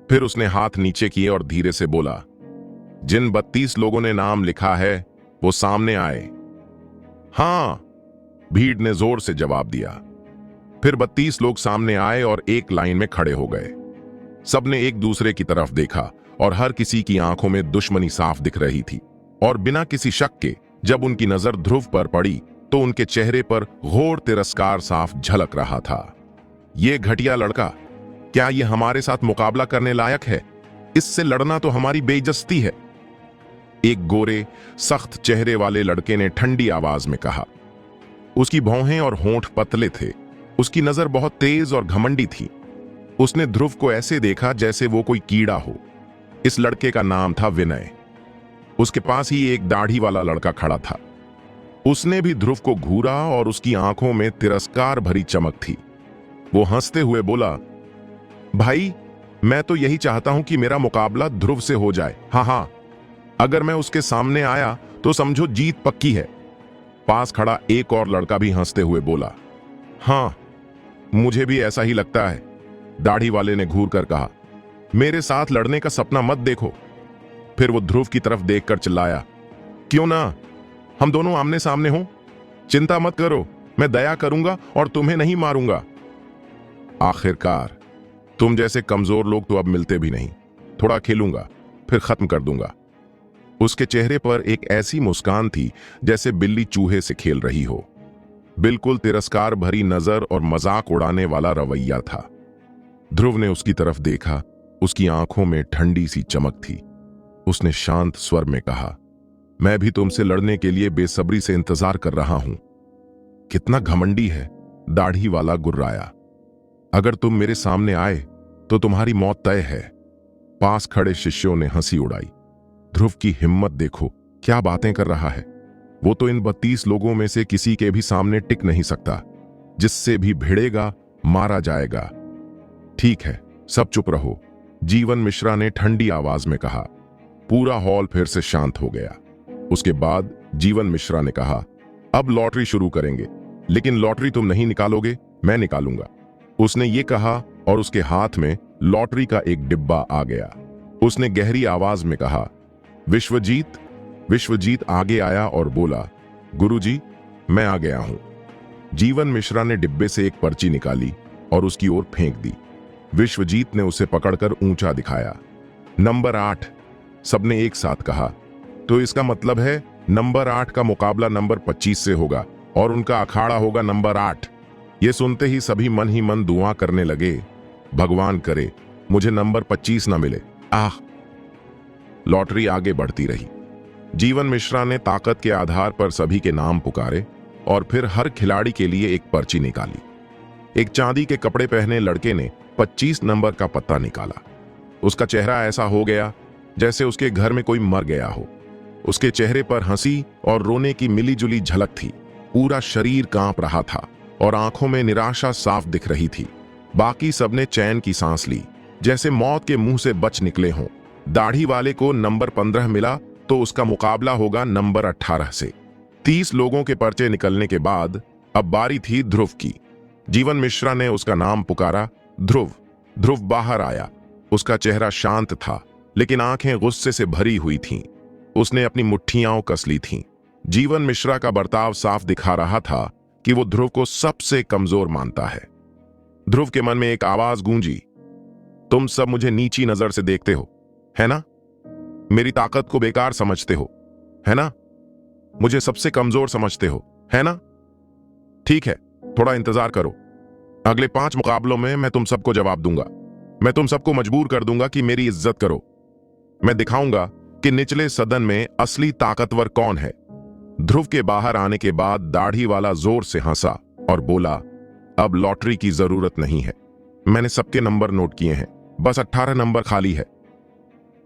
फिर उसने हाथ नीचे किए और धीरे से बोला, जिन 32 लोगों ने नाम लिखा है वो सामने आए। हां, भीड़ ने जोर से जवाब दिया। फिर 32 लोग सामने आए और एक लाइन में खड़े हो गए। सबने एक दूसरे की तरफ देखा और हर किसी की आंखों में दुश्मनी साफ दिख रही थी। और बिना किसी शक के जब उनकी नजर ध्रुव पर पड़ी तो उनके चेहरे पर घोर तिरस्कार साफ झलक रहा था। ये घटिया लड़का, क्या ये हमारे साथ मुकाबला करने लायक है? इससे लड़ना तो हमारी बेइज्जती है। एक गोरे सख्त चेहरे वाले लड़के ने ठंडी आवाज में कहा। उसकी भौहें और होंठ पतले थे। उसकी नजर बहुत तेज और घमंडी थी। उसने ध्रुव को ऐसे देखा जैसे वो कोई कीड़ा हो। इस लड़के का नाम था विनय। उसके पास ही एक दाढ़ी वाला लड़का खड़ा था। उसने भी ध्रुव को घूरा और उसकी आंखों में तिरस्कार भरी चमक थी। वो हंसते हुए बोला, भाई, मैं तो यही चाहता हूं कि मेरा मुकाबला ध्रुव से हो जाए। हाँ, अगर मैं उसके सामने आया तो समझो जीत पक्की है। पास खड़ा एक और लड़का भी हंसते हुए बोला, हाँ, मुझे भी ऐसा ही लगता है। दाढ़ी वाले ने घूर कर कहा, मेरे साथ लड़ने का सपना मत देखो। फिर वो ध्रुव की तरफ देखकर चिल्लाया, क्यों ना हम दोनों आमने सामने हो? चिंता मत करो, मैं दया करूंगा और तुम्हें नहीं मारूंगा। आखिरकार तुम जैसे कमजोर लोग तो अब मिलते भी नहीं। थोड़ा खेलूंगा, फिर खत्म कर दूंगा। उसके चेहरे पर एक ऐसी मुस्कान थी जैसे बिल्ली चूहे से खेल रही हो। बिल्कुल तिरस्कार भरी नजर और मजाक उड़ाने वाला रवैया था। ध्रुव ने उसकी तरफ देखा। उसकी आंखों में ठंडी सी चमक थी। उसने शांत स्वर में कहा, मैं भी तुमसे लड़ने के लिए बेसब्री से इंतजार कर रहा हूं। कितना घमंडी है, दाढ़ी वाला गुर्राया। अगर तुम मेरे सामने आए तो तुम्हारी मौत तय है। पास खड़े शिष्यों ने हंसी उड़ाई। ध्रुव की हिम्मत देखो, क्या बातें कर रहा है। वो तो इन 32 लोगों में से किसी के भी सामने टिक नहीं सकता। जिससे भी भिड़ेगा मारा जाएगा। ठीक है, सब चुप रहो, जीवन मिश्रा ने ठंडी आवाज में कहा। पूरा हॉल फिर से शांत हो गया। उसके बाद जीवन मिश्रा ने कहा, अब लॉटरी शुरू करेंगे, लेकिन लॉटरी तुम नहीं निकालोगे, मैं निकालूंगा। उसने ये कहा और उसके हाथ में लॉटरी का एक डिब्बा आ गया। उसने गहरी आवाज में कहा, विश्वजीत। विश्वजीत आगे आया और बोला, गुरुजी, मैं आ गया हूं। जीवन मिश्रा ने डिब्बे से एक पर्ची निकाली और उसकी ओर फेंक दी। विश्वजीत ने उसे पकड़कर ऊंचा दिखाया। नंबर 8। सबने एक साथ कहा, तो इसका मतलब है नंबर 8 का मुकाबला नंबर 25 से होगा और उनका अखाड़ा होगा नंबर 8। ये सुनते ही सभी मन ही मन दुआ करने लगे, भगवान करे मुझे नंबर 25 ना मिले। आह। लॉटरी आगे बढ़ती रही। जीवन मिश्रा ने ताकत के आधार पर सभी के नाम पुकारे और फिर हर खिलाड़ी के लिए एक पर्ची निकाली। एक चांदी के कपड़े पहने लड़के ने 25 नंबर का पत्ता निकाला। उसका चेहरा ऐसा हो गया जैसे उसके घर में कोई मर गया हो। उसके चेहरे पर हंसी और रोने की मिलीजुली झलक थी। पूरा शरीर कांप रहा था और आंखों में निराशा साफ दिख रही थी। बाकी सबने चैन की सांस ली, जैसे मौत के मुंह से बच निकले हों। दाढ़ी वाले को नंबर 15 मिला तो उसका मुकाबला होगा नंबर 18 से। 30 लोगों के पर्चे निकलने के बाद अब बारी थी ध्रुव की। जीवन मिश्रा ने उसका नाम पुकारा, ध्रुव। ध्रुव बाहर आया। उसका चेहरा शांत था, लेकिन आंखें गुस्से से भरी हुई थीं। उसने अपनी मुट्ठियां कस ली थीं। जीवन मिश्रा का बर्ताव साफ दिखा रहा था कि वो ध्रुव को सबसे कमजोर मानता है। ध्रुव के मन में एक आवाज गूंजी, तुम सब मुझे नीची नजर से देखते हो, है ना? मेरी ताकत को बेकार समझते हो, है ना? मुझे सबसे कमजोर समझते हो, है ना? ठीक है, थोड़ा इंतजार करो। अगले 5 मुकाबलों में मैं तुम सबको जवाब दूंगा। मैं तुम सबको मजबूर कर दूंगा कि मेरी इज्जत करो। मैं दिखाऊंगा कि निचले सदन में असली ताकतवर कौन है। ध्रुव के बाहर आने के बाद दाढ़ी वाला जोर से हंसा और बोला, अब लॉटरी की जरूरत नहीं है। मैंने सबके नंबर नोट किए हैं, बस 18 नंबर खाली है।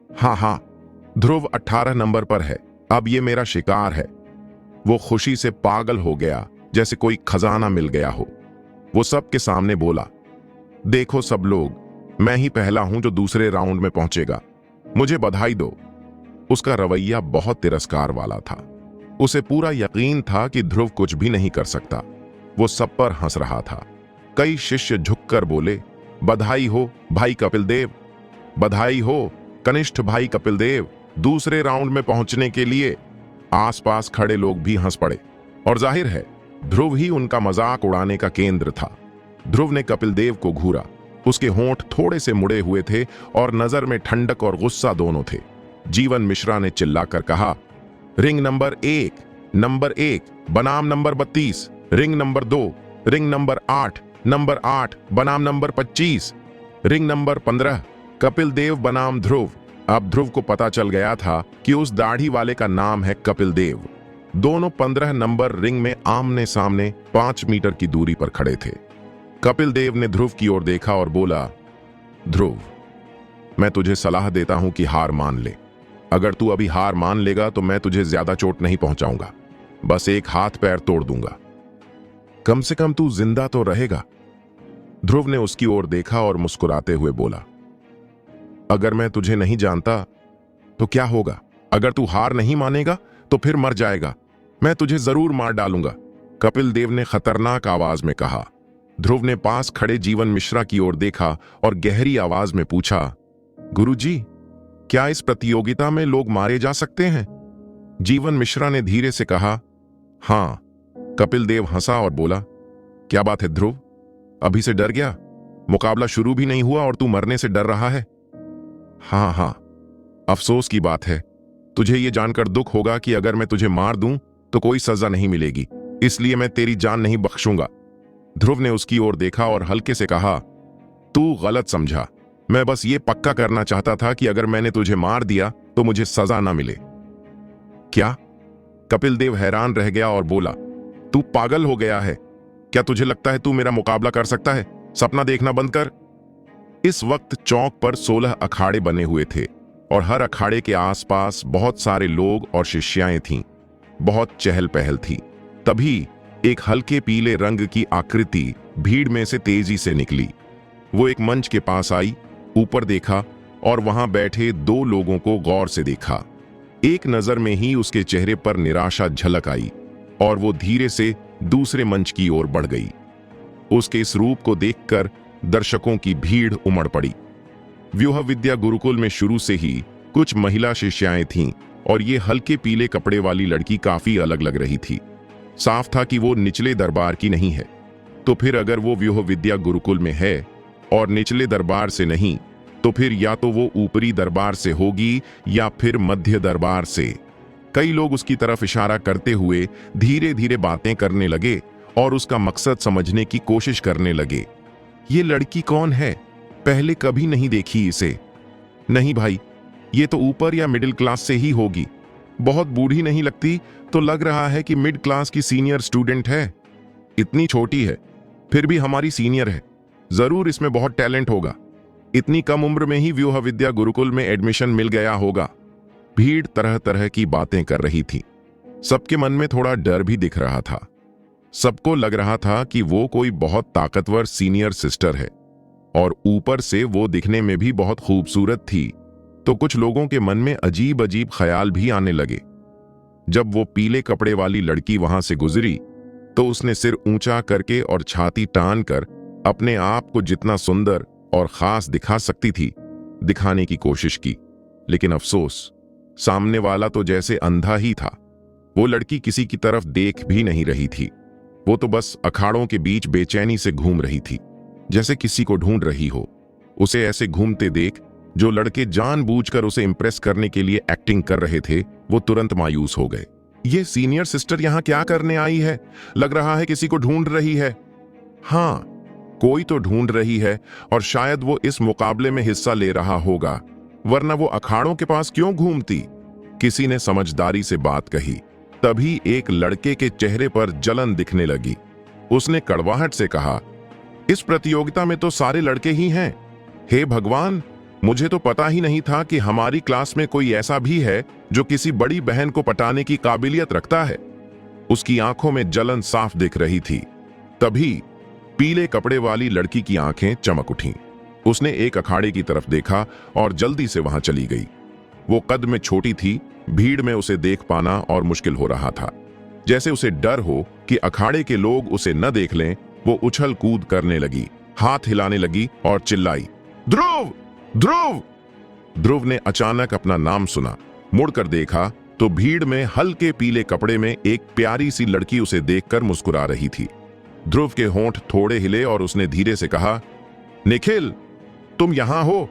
हाँ, ध्रुव 18 नंबर पर है। अब ये मेरा शिकार है। वो खुशी से पागल हो गया, जैसे कोई खजाना मिल गया हो। वो सबके सामने बोला, देखो सब लोग, मैं ही पहला हूं जो दूसरे राउंड में पहुंचेगा। मुझे बधाई दो। उसका रवैया बहुत तिरस्कार वाला था। उसे पूरा यकीन था कि ध्रुव कुछ भी नहीं कर सकता। वो सब पर हंस रहा था। कई शिष्य झुककर बोले, बधाई हो भाई कपिल देव, बधाई हो कनिष्ठ भाई कपिल देव, दूसरे राउंड में पहुंचने के लिए। आसपास खड़े लोग भी हंस पड़े और जाहिर है ध्रुव ही उनका मजाक उड़ाने का केंद्र था। ध्रुव ने कपिल देव को घूरा। उसके होंठ थोड़े से मुड़े हुए थे और नजर में ठंडक और गुस्सा दोनों थे। जीवन मिश्रा ने चिल्लाकर कहा, रिंग नंबर 1 बनाम number 32, ring number 2, ring number 8, number 8 बनाम number 25, ring number 15 Kapil Dev बनाम ध्रुव। अब ध्रुव को पता चल गया था कि उस दाढ़ी वाले का नाम है कपिल देव। दोनों 15 नंबर रिंग में आमने सामने 5 मीटर की दूरी पर खड़े थे। कपिल देव ने ध्रुव की ओर देखा और बोला, ध्रुव, मैं तुझे सलाह देता हूं कि हार मान ले। अगर तू अभी हार मान लेगा तो मैं तुझे ज्यादा चोट नहीं पहुंचाऊंगा, बस एक हाथ पैर तोड़ दूंगा। कम से कम तू जिंदा तो रहेगा। ध्रुव ने उसकी ओर देखा और मुस्कुराते हुए बोला, अगर मैं तुझे नहीं जानता तो क्या होगा? अगर तू हार नहीं मानेगा तो फिर मर जाएगा। मैं तुझे जरूर मार डालूंगा, कपिल देव ने खतरनाक आवाज में कहा। ध्रुव ने पास खड़े जीवन मिश्रा की ओर देखा और गहरी आवाज में पूछा, गुरुजी, क्या इस प्रतियोगिता में लोग मारे जा सकते हैं? जीवन मिश्रा ने धीरे से कहा, हां। कपिल देव हंसा और बोला, क्या बात है ध्रुव, अभी से डर गया? मुकाबला शुरू भी नहीं हुआ और तू मरने से डर रहा है? हाँ, अफसोस की बात है। तुझे यह जानकर दुख होगा कि अगर मैं तुझे मार दूं तो कोई सजा नहीं मिलेगी, इसलिए मैं तेरी जान नहीं बख्शूंगा। ध्रुव ने उसकी ओर देखा और हल्के से कहा, तू गलत समझा। मैं बस ये पक्का करना चाहता था कि अगर मैंने तुझे मार दिया तो मुझे सजा ना मिले। क्या? कपिल देव हैरान रह गया और बोला, तू पागल हो गया है? क्या तुझे लगता है तू मेरा मुकाबला कर सकता है? सपना देखना बंद कर। इस वक्त चौक पर 16 अखाड़े बने हुए थे और हर अखाड़े के आसपास बहुत सारे लोग और शिष्याएं थीं। बहुत चहल पहल थी। तभी एक हल्के पीले रंग की आकृति भीड़ में से तेजी से निकली। वो एक मंच के पास आई, ऊपर देखा और वहां बैठे 2 लोगों को गौर से देखा। एक नजर में ही उसके चेहरे पर निराशा झलक आई और वो धीरे से दूसरे मंच की ओर बढ़ गई। उसके इस रूप को देखकर दर्शकों की भीड़ उमड़ पड़ी। व्यूह विद्या गुरुकुल में शुरू से ही कुछ महिला शिष्याएं थीं और ये हल्के पीले कपड़े वाली लड़की काफी अलग लग रही थी। साफ था कि वो निचले दरबार की नहीं है। तो फिर अगर वो व्यूह विद्या गुरुकुल में है और निचले दरबार से नहीं, तो फिर या तो वो ऊपरी दरबार से होगी या फिर मध्य दरबार से। कई लोग उसकी तरफ इशारा करते हुए धीरे धीरे बातें करने लगे और उसका मकसद समझने की कोशिश करने लगे। ये लड़की कौन है? पहले कभी नहीं देखी इसे। नहीं भाई, ये तो ऊपर या मिडिल क्लास से ही होगी। बहुत बूढ़ी नहीं लगती, तो लग रहा है कि मिड क्लास की सीनियर स्टूडेंट है। इतनी छोटी है, फिर भी हमारी सीनियर है। जरूर इसमें बहुत टैलेंट होगा। इतनी कम उम्र में ही व्यूह विद्या गुरुकुल में एडमिशन मिल गया होगा। भीड़ तरह तरह की बातें कर रही थी। सबके मन में थोड़ा डर भी दिख रहा था। सबको लग रहा था कि वो कोई बहुत ताकतवर सीनियर सिस्टर है और ऊपर से वो दिखने में भी बहुत खूबसूरत थी। तो कुछ लोगों के मन में अजीब अजीब ख्याल भी आने लगे। जब वो पीले कपड़े वाली लड़की वहां से गुजरी तो उसने सिर ऊंचा करके और छाती तान कर अपने आप को जितना सुंदर और खास दिखा सकती थी दिखाने की कोशिश की। लेकिन अफसोस, सामने वाला तो जैसे अंधा ही था। वो लड़की किसी की तरफ देख भी नहीं रही थी। वो तो बस अखाड़ों के बीच बेचैनी से घूम रही थी, जैसे किसी को ढूंढ रही हो। उसे ऐसे घूमते देख जो लड़के जानबूझकर उसे इंप्रेस करने के लिए एक्टिंग कर रहे थे, वो तुरंत मायूस हो गए। ये सीनियर सिस्टर यहां क्या करने आई है? लग रहा है किसी को ढूंढ रही है। हाँ, कोई तो ढूंढ रही है और शायद वो इस मुकाबले में हिस्सा ले रहा होगा, वरना वो अखाड़ों के पास क्यों घूमती? किसी ने समझदारी से बात कही। तभी एक लड़के के चेहरे पर जलन दिखने लगी। उसने कड़वाहट से कहा, इस प्रतियोगिता में तो सारे लड़के ही हैं। हे भगवान, मुझे तो पता ही नहीं था कि हमारी क्लास में कोई ऐसा भी है जो किसी बड़ी बहन को पटाने की काबिलियत रखता है। उसकी आंखों में जलन साफ दिख रही थी। तभी पीले कपड़े वाली लड़की की आंखें चमक उठीं। उसने एक अखाड़े की तरफ देखा और जल्दी से वहां चली गई। वो कद में छोटी थी, भीड़ में उसे देख पाना और मुश्किल हो रहा था। जैसे उसे डर हो कि अखाड़े के लोग उसे न देख लें, वो उछल कूद करने लगी, हाथ हिलाने लगी और चिल्लाई, ध्रुव, ध्रुव। ध्रुव ने अचानक अपना नाम सुना, मुड़कर देखा तो भीड़ में हल्के पीले कपड़े में एक प्यारी सी लड़की उसे देखकर मुस्कुरा रही थी। ध्रुव के होंठ थोड़े हिले और उसने धीरे से कहा, निखिल, तुम यहां हो?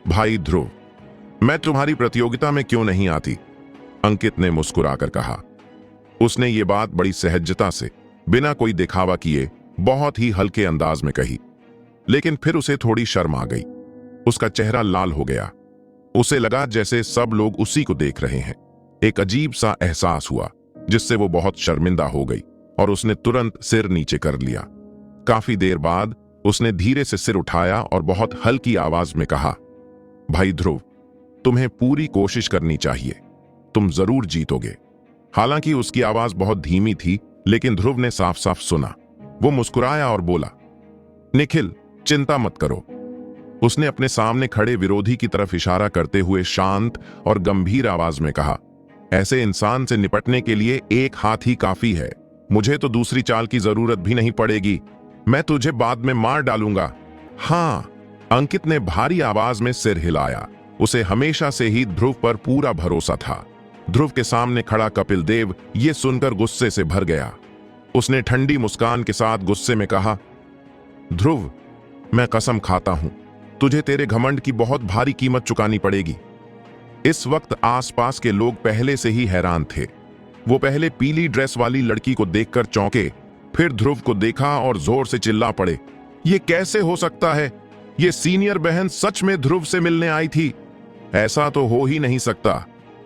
भाई ध्रुव, मैं तुम्हारी प्रतियोगिता में क्यों नहीं आती? अंकित ने मुस्कुराकर कहा। उसने ये बात बड़ी सहजता से, बिना कोई दिखावा किए, बहुत ही हल्के अंदाज में कही, लेकिन फिर उसे थोड़ी शर्म आ गई। उसका चेहरा लाल हो गया। उसे लगा जैसे सब लोग उसी को देख रहे हैं। एक अजीब सा एहसास हुआ जिससे वो बहुत शर्मिंदा हो गई और उसने तुरंत सिर नीचे कर लिया। काफी देर बाद उसने धीरे से सिर उठाया और बहुत हल्की आवाज में कहा, भाई ध्रुव, तुम्हें पूरी कोशिश करनी चाहिए, तुम जरूर जीतोगे। हालांकि उसकी आवाज बहुत धीमी थी, लेकिन ध्रुव ने साफ साफ सुना। वो मुस्कुराया और बोला, निखिल, चिंता मत करो। उसने अपने सामने खड़े विरोधी की तरफ इशारा करते हुए शांत और गंभीर आवाज में कहा, ऐसे इंसान से निपटने के लिए एक हाथ ही काफी है। मुझे तो दूसरी चाल की जरूरत भी नहीं पड़ेगी। मैं तुझे बाद में मार डालूंगा। हाँ। अंकित ने भारी आवाज में सिर हिलाया। उसे हमेशा से ही ध्रुव पर पूरा भरोसा था। ध्रुव के सामने खड़ा कपिल देव ये सुनकर गुस्से से भर गया। उसने ठंडी मुस्कान के साथ गुस्से में कहा, ध्रुव, मैं कसम खाता हूं, तुझे तेरे घमंड की बहुत भारी कीमत चुकानी पड़ेगी। इस वक्त आसपास के लोग पहले से ही हैरान थे। वो पहले पीली ड्रेस वाली लड़की को देखकर चौंके, फिर ध्रुव को देखा और जोर से चिल्ला पड़े, ये कैसे हो सकता है? ये सीनियर बहन सच में ध्रुव से मिलने आई थी? ऐसा तो हो ही नहीं सकता।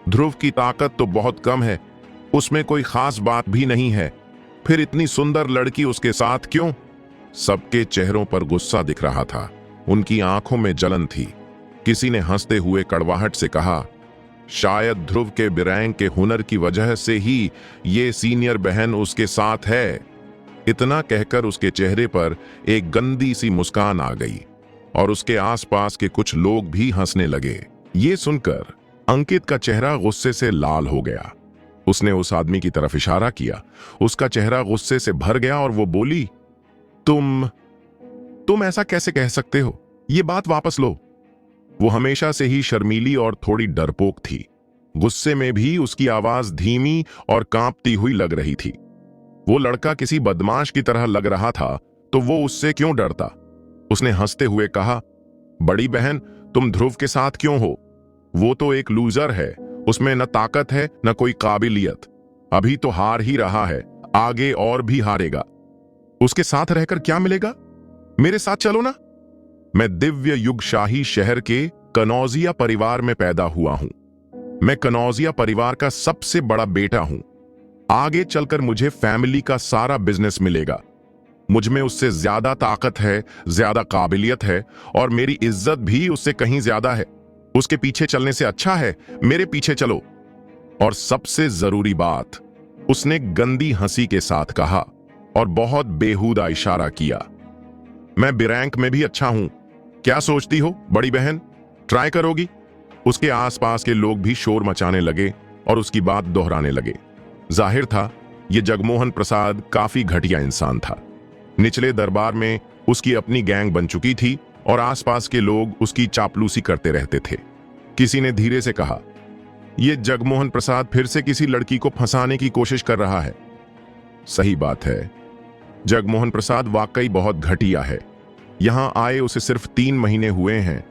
ध्रुव की ताकत तो बहुत कम है, उसमें कोई खास बात भी नहीं है, फिर इतनी सुंदर लड़की उसके साथ क्यों? सबके चेहरों पर गुस्सा दिख रहा था, उनकी आंखों में जलन थी। किसी ने हंसते हुए कड़वाहट से कहा, शायद ध्रुव के बिरैंग के हुनर की वजह से ही ये सीनियर बहन उसके साथ है। इतना कहकर उसके चेहरे पर एक गंदी सी मुस्कान आ गई और उसके आसपास के कुछ लोग भी हंसने लगे। ये सुनकर अंकित का चेहरा गुस्से से लाल हो गया। उसने उस आदमी की तरफ इशारा किया। उसका चेहरा गुस्से से भर गया और वो बोली, तुम ऐसा कैसे कह सकते हो? ये बात वापस लो। वो हमेशा से ही शर्मीली और थोड़ी डरपोक थी। गुस्से में भी उसकी आवाज धीमी और कांपती हुई लग रही थी। वो लड़का किसी बदमाश की तरह लग रहा था, तो वो उससे क्यों डरता? उसने हंसते हुए कहा, बड़ी बहन, तुम ध्रुव के साथ क्यों हो? वो तो एक लूजर है, उसमें न ताकत है न कोई काबिलियत। अभी तो हार ही रहा है, आगे और भी हारेगा। उसके साथ रहकर क्या मिलेगा? मेरे साथ चलो ना। मैं दिव्य युग शाही शहर के कनौजिया परिवार में पैदा हुआ हूं। मैं कनौजिया परिवार का सबसे बड़ा बेटा हूं। आगे चलकर मुझे फैमिली का सारा बिजनेस मिलेगा। मुझ में उससे ज्यादा ताकत है, ज्यादा काबिलियत है और मेरी इज्जत भी उससे कहीं ज्यादा है। उसके पीछे चलने से अच्छा है मेरे पीछे चलो। और सबसे जरूरी बात, उसने गंदी हंसी के साथ कहा और बहुत बेहुदा इशारा किया, मैं बिरैंक में भी अच्छा हूं। क्या सोचती हो बड़ी बहन, ट्राई करोगी? उसके आसपास के लोग भी शोर मचाने लगे और उसकी बात दोहराने लगे। जाहिर था यह जगमोहन प्रसाद काफी घटिया इंसान था। निचले दरबार में उसकी अपनी गैंग बन चुकी थी और आसपास के लोग उसकी चापलूसी करते रहते थे। किसी ने धीरे से कहा, यह जगमोहन प्रसाद फिर से किसी लड़की को फंसाने की कोशिश कर रहा है। सही बात है, जगमोहन प्रसाद वाकई बहुत घटिया है। यहां आए उसे सिर्फ 3 महीने हुए हैं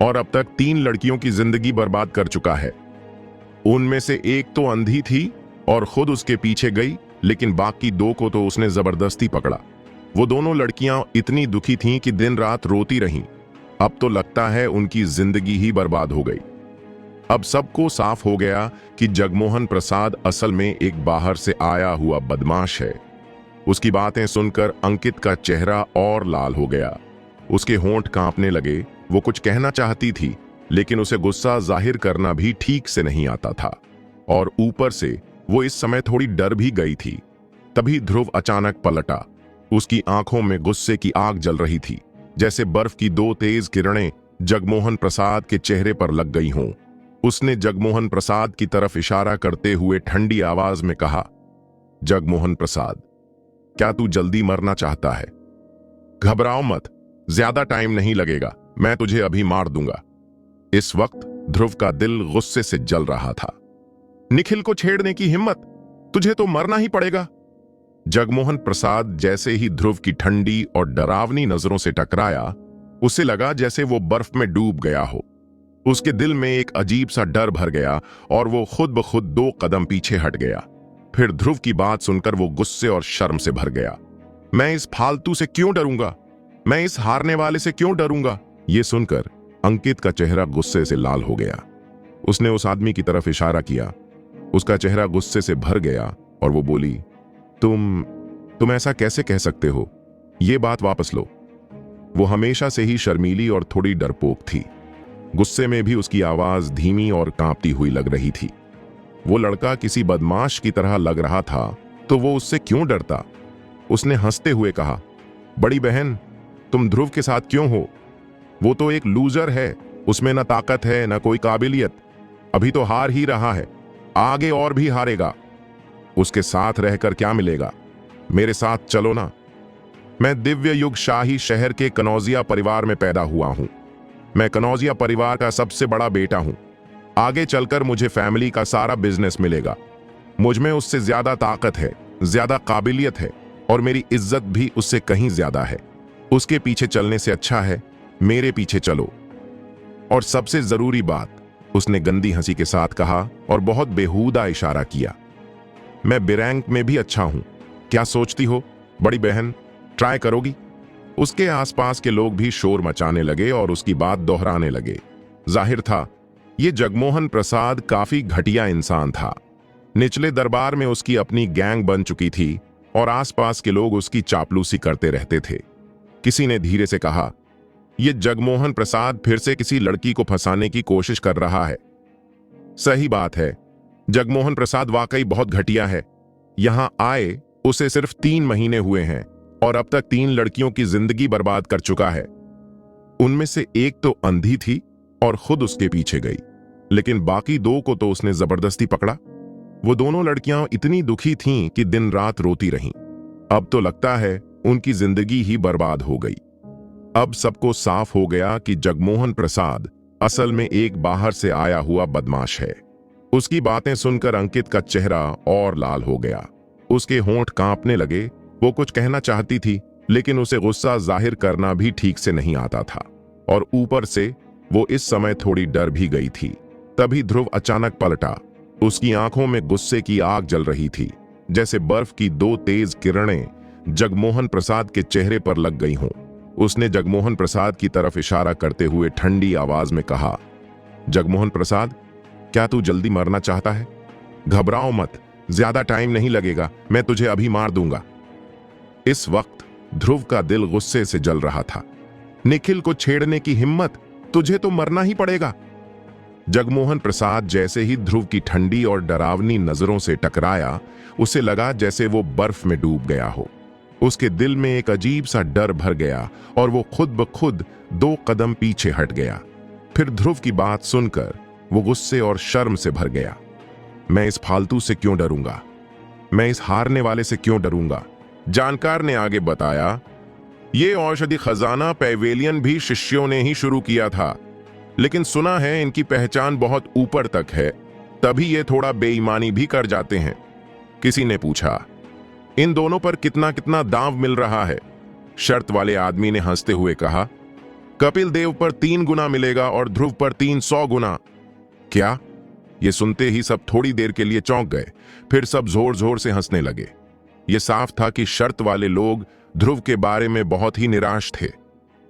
और अब तक 3 लड़कियों की जिंदगी बर्बाद कर चुका है। उनमें से एक तो अंधी थी और खुद उसके पीछे गई, लेकिन बाकी 2 को तो उसने जबरदस्ती पकड़ा। वो दोनों लड़कियां इतनी दुखी थीं कि दिन रात रोती रहीं। अब तो लगता है उनकी जिंदगी ही बर्बाद हो गई। अब सबको साफ हो गया कि जगमोहन प्रसाद असल में एक बाहर से आया हुआ बदमाश है। उसकी बातें सुनकर अंकित का चेहरा और लाल हो गया। उसके होंठ कांपने लगे। वो कुछ कहना चाहती थी, लेकिन उसे गुस्सा जाहिर करना भी ठीक से नहीं आता था और ऊपर से वो इस समय थोड़ी डर भी गई थी। तभी ध्रुव अचानक पलटा। उसकी आंखों में गुस्से की आग जल रही थी, जैसे बर्फ की 2 तेज किरणें जगमोहन प्रसाद के चेहरे पर लग गई हों। उसने जगमोहन प्रसाद की तरफ इशारा करते हुए ठंडी आवाज में कहा, जगमोहन प्रसाद, क्या तू जल्दी मरना चाहता है? घबराओ मत, ज्यादा टाइम नहीं लगेगा, मैं तुझे अभी मार दूंगा। इस वक्त ध्रुव का दिल गुस्से से जल रहा था। निखिल को छेड़ने की हिम्मत, तुझे तो मरना ही पड़ेगा। जगमोहन प्रसाद जैसे ही ध्रुव की ठंडी और डरावनी नजरों से टकराया, उसे लगा जैसे वो बर्फ में डूब गया हो। उसके दिल में एक अजीब सा डर भर गया और वो खुद ब खुद 2 कदम पीछे हट गया। फिर ध्रुव की बात सुनकर वो गुस्से और शर्म से भर गया। मैं इस फालतू से क्यों डरूंगा? मैं इस हारने वाले से क्यों डरूंगा? ये सुनकर अंकित का चेहरा गुस्से से लाल हो गया। उसने उस आदमी की तरफ इशारा किया। उसका चेहरा गुस्से से भर गया और वो बोली, तुम ऐसा कैसे कह सकते हो? ये बात वापस लो। वो हमेशा से ही शर्मीली और थोड़ी डरपोक थी। गुस्से में भी उसकी आवाज धीमी और कांपती हुई लग रही थी। वो लड़का किसी बदमाश की तरह लग रहा था, तो वो उससे क्यों डरता? उसने हंसते हुए कहा, बड़ी बहन, तुम ध्रुव के साथ क्यों हो? वो तो एक लूजर है, उसमें न ताकत है न कोई काबिलियत। अभी तो हार ही रहा है, आगे और भी हारेगा। उसके साथ रहकर क्या मिलेगा? मेरे साथ चलो ना। मैं दिव्य युग शाही शहर के कनौजिया परिवार में पैदा हुआ हूं। मैं कनौजिया परिवार का सबसे बड़ा बेटा हूं। आगे चलकर मुझे फैमिली का सारा बिजनेस मिलेगा। मुझ में उससे ज्यादा ताकत है, ज्यादा काबिलियत है और मेरी इज्जत भी उससे कहीं ज्यादा है। उसके पीछे चलने से अच्छा है मेरे पीछे चलो। और सबसे जरूरी बात, उसने गंदी हंसी के साथ कहा और बहुत बेहूदा इशारा किया, मैं बिरैंक में भी अच्छा हूं। क्या सोचती हो बड़ी बहन, ट्राई करोगी? उसके आसपास के लोग भी शोर मचाने लगे और उसकी बात दोहराने लगे। जाहिर था ये जगमोहन प्रसाद काफी घटिया इंसान था। निचले दरबार में उसकी अपनी गैंग बन चुकी थी और आसपास के लोग उसकी चापलूसी करते रहते थे। किसी ने धीरे से कहा, यह जगमोहन प्रसाद फिर से किसी लड़की को फंसाने की कोशिश कर रहा है। सही बात है, जगमोहन प्रसाद वाकई बहुत घटिया है। यहां आए उसे सिर्फ 3 महीने हुए हैं और अब तक 3 लड़कियों की जिंदगी बर्बाद कर चुका है। उनमें से एक तो अंधी थी और खुद उसके पीछे गई, लेकिन बाकी 2 को तो उसने जबरदस्ती पकड़ा। वो दोनों लड़कियां इतनी दुखी थीं कि दिन रात रोती रहीं। अब तो लगता है उनकी जिंदगी ही बर्बाद हो गई। अब सबको साफ हो गया कि जगमोहन प्रसाद असल में एक बाहर से आया हुआ बदमाश है। उसकी बातें सुनकर अंकित का चेहरा और लाल हो गया। उसके होंठ कांपने लगे। वो कुछ कहना चाहती थी, लेकिन उसे गुस्सा जाहिर करना भी ठीक से नहीं आता था और ऊपर से वो इस समय थोड़ी डर भी गई थी। तभी ध्रुव अचानक पलटा। उसकी आंखों में गुस्से की आग जल रही थी, जैसे बर्फ की 2 तेज किरणें जगमोहन प्रसाद के चेहरे पर लग गई हों। उसने जगमोहन प्रसाद की तरफ इशारा करते हुए ठंडी आवाज में कहा, जगमोहन प्रसाद, क्या तू जल्दी मरना चाहता है? घबराओ मत, ज्यादा टाइम नहीं लगेगा, मैं तुझे अभी मार दूंगा। इस वक्त ध्रुव का दिल गुस्से से जल रहा था। निखिल को छेड़ने की हिम्मत, तुझे तो मरना ही पड़ेगा। जगमोहन प्रसाद जैसे ही ध्रुव की ठंडी और डरावनी नजरों से टकराया, उसे लगा जैसे वो बर्फ में डूब गया हो। उसके दिल में एक अजीब सा डर भर गया और वो खुद ब खुद 2 कदम पीछे हट गया। फिर ध्रुव की बात सुनकर वो गुस्से और शर्म से भर गया। मैं इस फालतू से क्यों डरूंगा? मैं इस हारने वाले से क्यों डरूंगा? जानकार ने आगे बताया, ये औषधि खजाना पैवेलियन भी शिष्यों ने ही शुरू किया था, लेकिन सुना है इनकी पहचान बहुत ऊपर तक है, तभी ये थोड़ा बेईमानी भी कर जाते हैं। किसी ने पूछा, इन दोनों पर कितना कितना दांव मिल रहा है? शर्त वाले आदमी ने हंसते हुए कहा, कपिल देव पर 3 गुना मिलेगा और ध्रुव पर 300 गुना। क्या? ये सुनते ही सब थोड़ी देर के लिए चौंक गए, फिर सब जोर जोर से हंसने लगे। ये साफ था कि शर्त वाले लोग ध्रुव के बारे में बहुत ही निराश थे।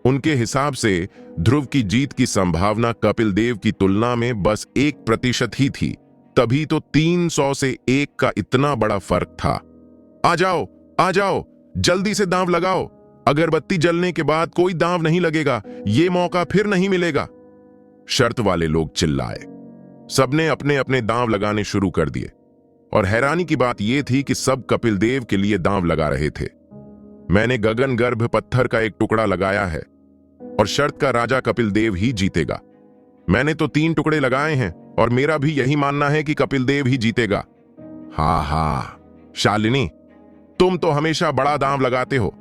उनके हिसाब से ध्रुव की जीत की संभावना कपिल देव की तुलना में बस 1% ही थी, तभी तो 300 से 1 का इतना बड़ा फर्क था। आ जाओ, जल्दी से दांव लगाओ। अगरबत्ती जलने के बाद कोई दांव नहीं लगेगा, ये मौका फिर नहीं मिलेगा। शर्त वाले लोग चिल्लाए। सबने अपने अपने दांव लगाने शुरू कर दिए और हैरानी की बात यह थी कि सब कपिल देव के लिए दांव लगा रहे थे। मैंने गगन गर्भ पत्थर का एक टुकड़ा लगाया है और शर्त का राजा कपिल देव ही जीतेगा। मैंने तो 3 टुकड़े लगाए हैं और मेरा भी यही मानना है कि कपिल देव ही जीतेगा। हाँ, शालिनी, तुम तो हमेशा बड़ा दांव लगाते हो।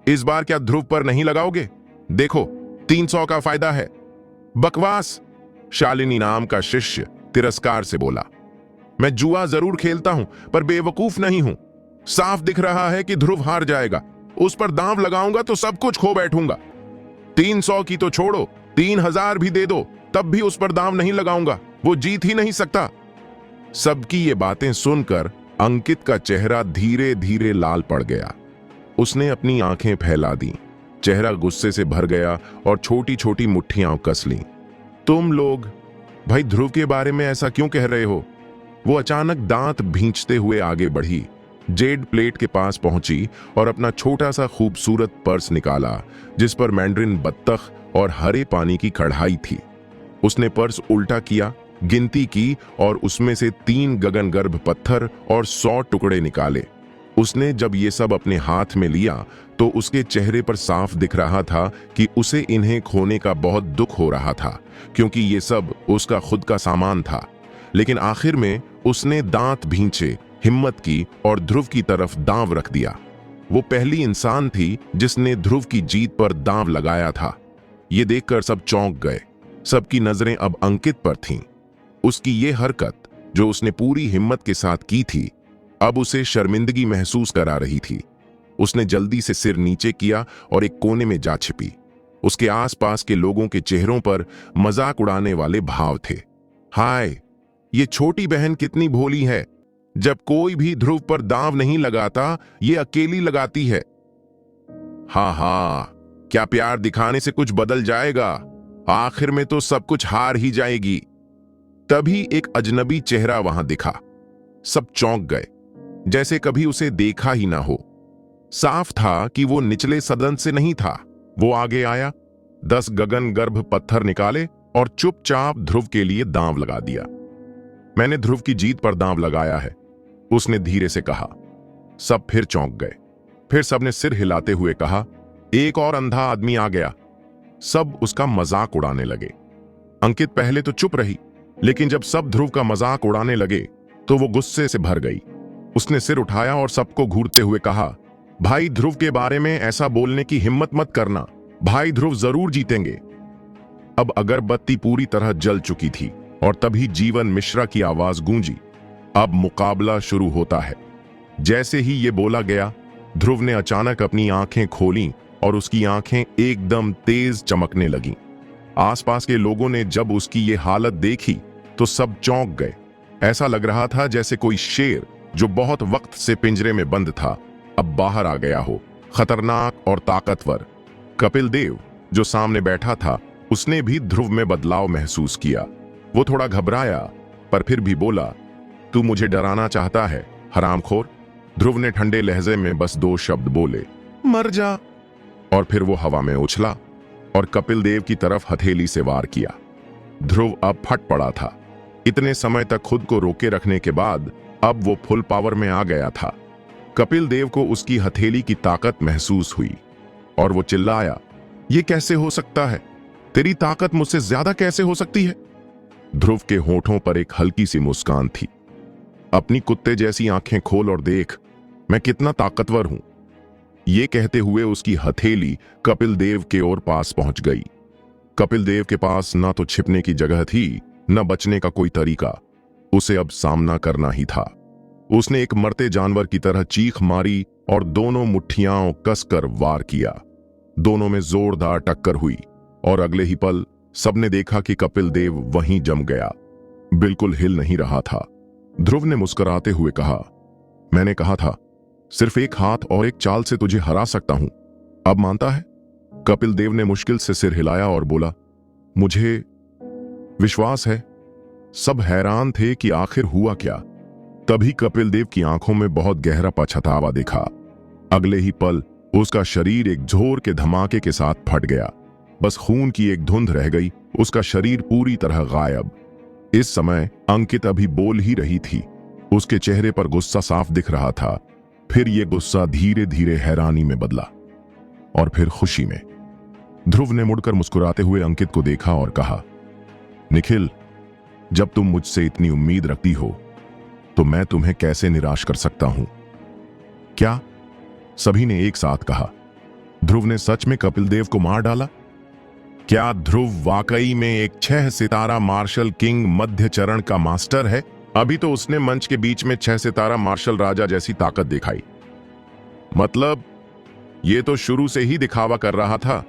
इस बार क्या ध्रुव पर नहीं लगाओगे? देखो, 300 का फायदा है। बकवास, शालिनी नाम का शिष्य तिरस्कार से बोला। मैं जुआ जरूर खेलता हूं, पर बेवकूफ नहीं हूं। साफ दिख रहा है कि ध्रुव हार जाएगा। उस पर दांव लगाऊंगा तो सब कुछ खो बैठूंगा। 300 की तो छोड़ो, 3000 भी दे दो, तब भी उस पर दांव नहीं लगाऊंगा। वो जीत ही नहीं सकता। सबकी ये बातें सुनकर अंकित का चेहरा धीरे धीरे लाल पड़ गया। उसने अपनी आंखें फैला दी, चेहरा गुस्से से भर गया और छोटी छोटी मुट्ठियां कस लीं। तुम लोग भाई ध्रुव के बारे में ऐसा क्यों कह रहे हो? वो अचानक दांत भींचते हुए आगे बढ़ी, जेड प्लेट के पास पहुंची और अपना छोटा सा खूबसूरत पर्स निकाला जिस पर मैंड्रिन बत्तख और हरे पानी की कढ़ाई थी। उसने पर्स उल्टा किया, गिनती की और उसमें से 3 गगनगर्भ पत्थर और 100 टुकड़े निकाले। उसने जब ये सब अपने हाथ में लिया तो उसके चेहरे पर साफ दिख रहा था कि उसे इन्हें खोने का बहुत दुख हो रहा था, क्योंकि ये सब उसका खुद का सामान था। लेकिन आखिर में उसने दांत भींचे, हिम्मत की और ध्रुव की तरफ दांव रख दिया। वो पहली इंसान थी जिसने ध्रुव की जीत पर दांव लगाया था। ये देखकर सब चौंक गए। सबकी नजरें अब अंकित पर थीं। उसकी ये हरकत, जो उसने पूरी हिम्मत के साथ की थी, अब उसे शर्मिंदगी महसूस करा रही थी। उसने जल्दी से सिर नीचे किया और एक कोने में जा छिपी। उसके आसपास के लोगों के चेहरों पर मजाक उड़ाने वाले भाव थे। हाय, ये छोटी बहन कितनी भोली है। जब कोई भी ध्रुव पर दांव नहीं लगाता, ये अकेली लगाती है। हाँ, क्या प्यार दिखाने से कुछ बदल जाएगा? आखिर में तो सब कुछ हार ही जाएगी। तभी एक अजनबी चेहरा वहां दिखा। सब चौंक गए, जैसे कभी उसे देखा ही ना हो। साफ था कि वो निचले सदन से नहीं था। वो आगे आया, 10 गगनगर्भ पत्थर निकाले और चुपचाप ध्रुव के लिए दांव लगा दिया। मैंने ध्रुव की जीत पर दांव लगाया है, उसने धीरे से कहा। सब फिर चौंक गए। फिर सबने सिर हिलाते हुए कहा, एक और अंधा आदमी आ गया। सब उसका मजाक उड़ाने लगे। अंकित पहले तो चुप रही, लेकिन जब सब ध्रुव का मजाक उड़ाने लगे तो वो गुस्से से भर गई। उसने सिर उठाया और सबको घूरते हुए कहा, भाई ध्रुव के बारे में ऐसा बोलने की हिम्मत मत करना। भाई ध्रुव जरूर जीतेंगे। अब अगरबत्ती पूरी तरह जल चुकी थी और तभी जीवन मिश्रा की आवाज गूंजी, अब मुकाबला शुरू होता है। जैसे ही ये बोला गया, ध्रुव ने अचानक अपनी आंखें खोलीं और उसकी आंखें एकदम तेज चमकने लगीं। आसपास के लोगों ने जब उसकी ये हालत देखी तो सब चौंक गए। ऐसा लग रहा था जैसे कोई शेर जो बहुत वक्त से पिंजरे में बंद था, अब बाहर आ गया हो, खतरनाक और ताकतवर। कपिल देव, जो सामने बैठा था, उसने भी ध्रुव में बदलाव महसूस किया। वो थोड़ा घबराया, पर फिर भी बोला, तू मुझे डराना चाहता है, हरामखोर। ध्रुव ने ठंडे लहजे में बस 2 शब्द बोले, मर जा। और फिर वो हवा में उछला और कपिल देव की तरफ हथेली से वार किया। ध्रुव अब फट पड़ा था। इतने समय तक खुद को रोके रखने के बाद अब वो फुल पावर में आ गया था। कपिल देव को उसकी हथेली की ताकत महसूस हुई और वो चिल्लाया, ये कैसे हो सकता है? तेरी ताकत मुझसे ज्यादा कैसे हो सकती है? ध्रुव के होठों पर एक हल्की सी मुस्कान थी। अपनी कुत्ते जैसी आंखें खोल और देख, मैं कितना ताकतवर हूं। ये कहते हुए उसकी हथेली कपिल देव के ओर पास पहुंच गई। कपिल देव के पास ना तो छिपने की जगह थी, न बचने का कोई तरीका। उसे अब सामना करना ही था। उसने एक मरते जानवर की तरह चीख मारी और दोनों मुट्ठियां कसकर वार किया। दोनों में जोरदार टक्कर हुई और अगले ही पल सबने देखा कि कपिल देव वहीं जम गया, बिल्कुल हिल नहीं रहा था। ध्रुव ने मुस्कुराते हुए कहा, मैंने कहा था, सिर्फ एक हाथ और एक चाल से तुझे हरा सकता हूं। अब मानता है? कपिल देव ने मुश्किल से सिर हिलाया और बोला, मुझे विश्वास है। सब हैरान थे कि आखिर हुआ क्या। तभी कपिल देव की आंखों में बहुत गहरा पछतावा दिखा। अगले ही पल उसका शरीर एक जोर के धमाके के साथ फट गया। बस खून की एक धुंध रह गई, उसका शरीर पूरी तरह गायब। इस समय अंकित अभी बोल ही रही थी। उसके चेहरे पर गुस्सा साफ दिख रहा था। फिर यह गुस्सा धीरे धीरे हैरानी में बदला और फिर खुशी में। ध्रुव ने मुड़कर मुस्कुराते हुए अंकित को देखा और कहा, निखिल, जब तुम मुझसे इतनी उम्मीद रखती हो तो मैं तुम्हें कैसे निराश कर सकता हूं? क्या? सभी ने एक साथ कहा। ध्रुव ने सच में कपिल देव को मार डाला? क्या ध्रुव वाकई में एक 6 सितारा मार्शल किंग मध्य चरण का मास्टर है? अभी तो उसने मंच के बीच में 6 सितारा मार्शल राजा जैसी ताकत दिखाई। मतलब ये तो शुरू से ही दिखावा कर रहा था,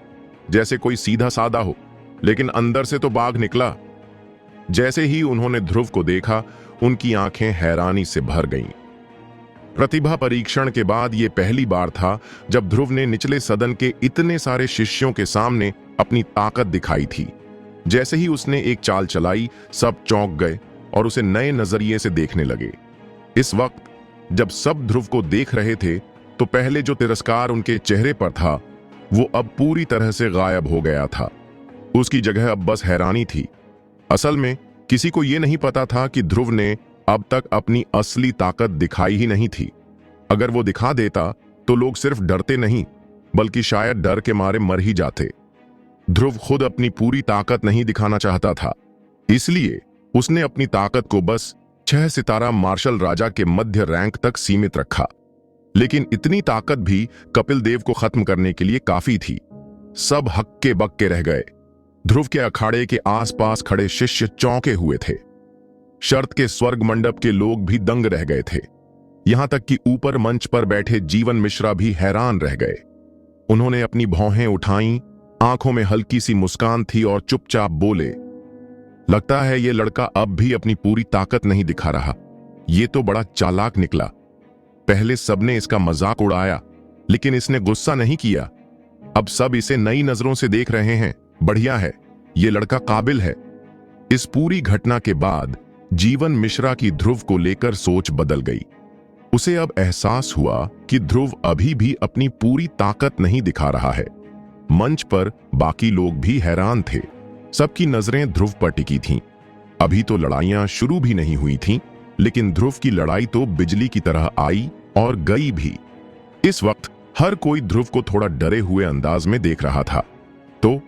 जैसे कोई सीधा साधा हो, लेकिन अंदर से तो बाघ निकला। जैसे ही उन्होंने ध्रुव को देखा, उनकी आंखें हैरानी से भर गईं। प्रतिभा परीक्षण के बाद यह पहली बार था जब ध्रुव ने निचले सदन के इतने सारे शिष्यों के सामने अपनी ताकत दिखाई थी। जैसे ही उसने एक चाल चलाई, सब चौंक गए और उसे नए नजरिए से देखने लगे। इस वक्त जब सब ध्रुव को देख रहे थे, तो पहले जो तिरस्कार उनके चेहरे पर था, वो अब पूरी तरह से गायब हो गया था। उसकी जगह अब बस हैरानी थी। असल में किसी को यह नहीं पता था कि ध्रुव ने अब तक अपनी असली ताकत दिखाई ही नहीं थी। अगर वो दिखा देता तो लोग सिर्फ डरते नहीं, बल्कि शायद डर के मारे मर ही जाते। ध्रुव खुद अपनी पूरी ताकत नहीं दिखाना चाहता था, इसलिए उसने अपनी ताकत को बस 6 सितारा मार्शल राजा के मध्य रैंक तक सीमित रखा। लेकिन इतनी ताकत भी कपिल देव को खत्म करने के लिए काफी थी। सब हक्के बक्के रह गए। ध्रुव के अखाड़े के आसपास खड़े शिष्य चौंके हुए थे। शर्त के स्वर्ग मंडप के लोग भी दंग रह गए थे। यहां तक कि ऊपर मंच पर बैठे जीवन मिश्रा भी हैरान रह गए। उन्होंने अपनी भौहें उठाईं, आंखों में हल्की सी मुस्कान थी और चुपचाप बोले, लगता है ये लड़का अब भी अपनी पूरी ताकत नहीं दिखा रहा। ये तो बड़ा चालाक निकला। पहले सबने इसका मजाक उड़ाया, लेकिन इसने गुस्सा नहीं किया। अब सब इसे नई नजरों से देख रहे हैं। बढ़िया है, ये लड़का काबिल है। इस पूरी घटना के बाद जीवन मिश्रा की ध्रुव को लेकर सोच बदल गई। उसे अब एहसास हुआ कि ध्रुव अभी भी अपनी पूरी ताकत नहीं दिखा रहा है। मंच पर बाकी लोग भी हैरान थे। सबकी नजरें ध्रुव पर टिकी थीं। अभी तो लड़ाइयां शुरू भी नहीं हुई थीं, लेकिन ध्रुव की लड़ाई तो बिजली की तरह आई और गई भी। इस वक्त हर कोई ध्रुव को थोड़ा डरे हुए अंदाज में देख रहा था। तो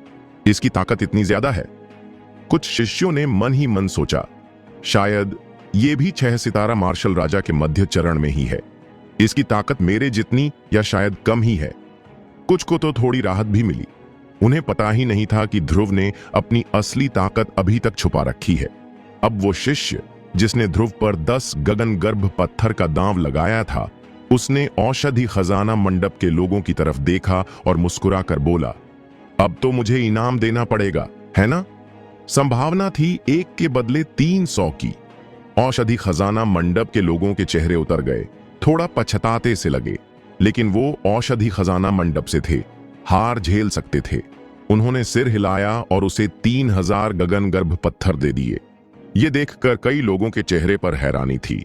इसकी ताकत इतनी ज्यादा है? कुछ शिष्यों ने मन ही मन सोचा, शायद ये भी 6 सितारा मार्शल राजा के मध्य चरण में ही है। इसकी ताकत मेरे जितनी या शायद कम ही है। कुछ को तो थोड़ी राहत भी मिली। उन्हें पता ही नहीं था कि ध्रुव ने अपनी असली ताकत अभी तक छुपा रखी है। अब वो शिष्य जिसने ध्रुव पर 10 गगनगर्भ पत्थर का दांव लगाया था, उसने औषधि खजाना मंडप के लोगों की तरफ देखा और मुस्कुरा कर बोला, अब तो मुझे इनाम देना पड़ेगा, है ना? संभावना थी 1 के बदले 300 की। औषधि खजाना मंडप के लोगों के चेहरे उतर गए, थोड़ा पछताते से लगे, लेकिन वो औषधि खजाना मंडप से थे, हार झेल सकते थे। उन्होंने सिर हिलाया और उसे 3000 गगनगर्भ पत्थर दे दिए। ये देखकर कई लोगों के चेहरे पर हैरानी थी।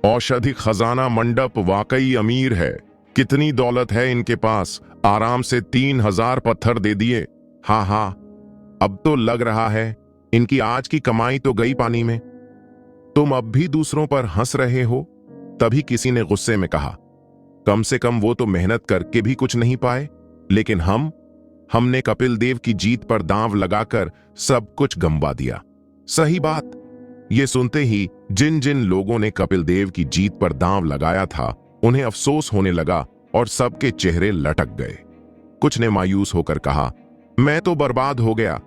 औषधि खजाना मंडप वाकई अमीर है। कितनी दौलत है इनके पास, आराम से 3000 पत्थर दे दिए। हाँ हाँ, अब तो लग रहा है इनकी आज की कमाई तो गई पानी में। तुम अब भी दूसरों पर हंस रहे हो? तभी किसी ने गुस्से में कहा, कम से कम वो तो मेहनत करके भी कुछ नहीं पाए, लेकिन हमने कपिल देव की जीत पर दांव लगाकर सब कुछ गंवा दिया। सही बात। ये सुनते ही जिन जिन लोगों ने कपिल देव की जीत पर दांव लगाया था, उन्हें अफसोस होने लगा और सबके चेहरे लटक गए। कुछ ने मायूस होकर कहा, मैं तो बर्बाद हो गया।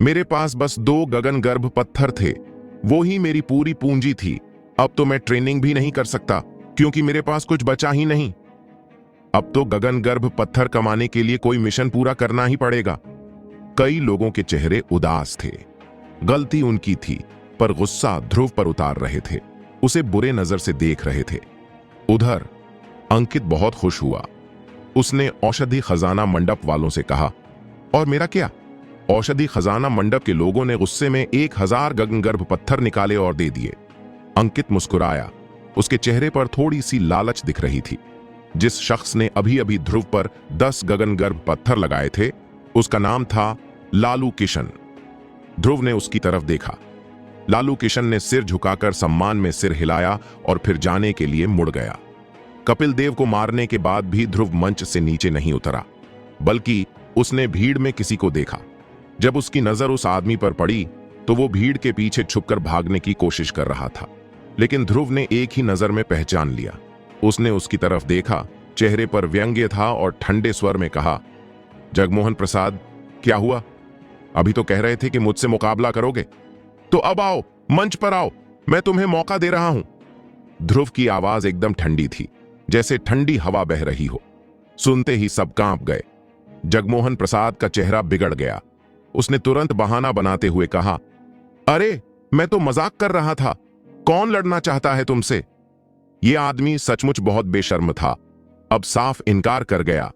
मेरे पास बस 2 गगनगर्भ पत्थर थे, वो ही मेरी पूरी पूंजी थी। अब तो मैं ट्रेनिंग भी नहीं कर सकता क्योंकि मेरे पास कुछ बचा ही नहीं। अब तो गगनगर्भ पत्थर कमाने के लिए कोई मिशन पूरा करना ही पड़ेगा। कई लोगों के चेहरे उदास थे। गलती उनकी थी, पर गुस्सा ध्रुव पर उतार रहे थे, उसे बुरे नजर से देख रहे थे। उधर अंकित बहुत खुश हुआ। उसने औषधि खजाना मंडप वालों से कहा, और मेरा क्या? औषधि खजाना मंडप के लोगों ने गुस्से में 1000 गगनगर्भ पत्थर निकाले और दे दिए। अंकित मुस्कुराया। उसके चेहरे पर थोड़ी सी लालच दिख रही थी। जिस शख्स ने अभी अभी ध्रुव पर 10 गगनगर्भ पत्थर लगाए थे, उसका नाम था लालू किशन। ध्रुव ने उसकी तरफ देखा। लालू किशन ने सिर झुकाकर सम्मान में सिर हिलाया और फिर जाने के लिए मुड़ गया। कपिल देव को मारने के बाद भी ध्रुव मंच से नीचे नहीं उतरा, बल्कि उसने भीड़ में किसी को देखा। जब उसकी नजर उस आदमी पर पड़ी तो वो भीड़ के पीछे छुपकर भागने की कोशिश कर रहा था, लेकिन ध्रुव ने एक ही नजर में पहचान लिया। उसने उसकी तरफ देखा, चेहरे पर व्यंग्य था और ठंडे स्वर में कहा, जगमोहन प्रसाद, क्या हुआ? अभी तो कह रहे थे कि मुझसे मुकाबला करोगे, तो अब आओ, मंच पर आओ, मैं तुम्हें मौका दे रहा हूं। ध्रुव की आवाज एकदम ठंडी थी, जैसे ठंडी हवा बह रही हो। सुनते ही सब कांप गए। जगमोहन प्रसाद का चेहरा बिगड़ गया। उसने तुरंत बहाना बनाते हुए कहा, अरे मैं तो मजाक कर रहा था, कौन लड़ना चाहता है तुमसे? यह आदमी सचमुच बहुत बेशर्म था, अब साफ इनकार कर गया।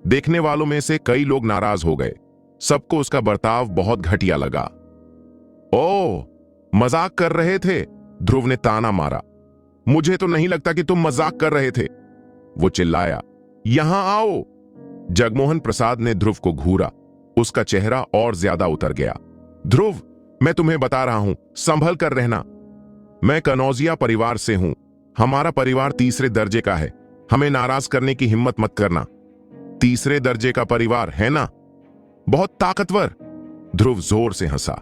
देखने वालों में से कई लोग नाराज हो गए। सबको उसका बर्ताव बहुत घटिया लगा। ओ, मजाक कर रहे थे? ध्रुव ने ताना मारा। मुझे तो नहीं लगता कि तुम मजाक कर रहे थे। वो चिल्लाया, यहां आओ। जगमोहन प्रसाद ने ध्रुव को घूरा। उसका चेहरा और ज्यादा उतर गया। ध्रुव, मैं तुम्हें बता रहा हूं, संभल कर रहना। मैं कनौजिया परिवार से हूं। हमारा परिवार तीसरे दर्जे का है। हमें नाराज करने की हिम्मत मत करना। तीसरे दर्जे का परिवार है ना? बहुत ताकतवर। ध्रुव जोर से हंसा।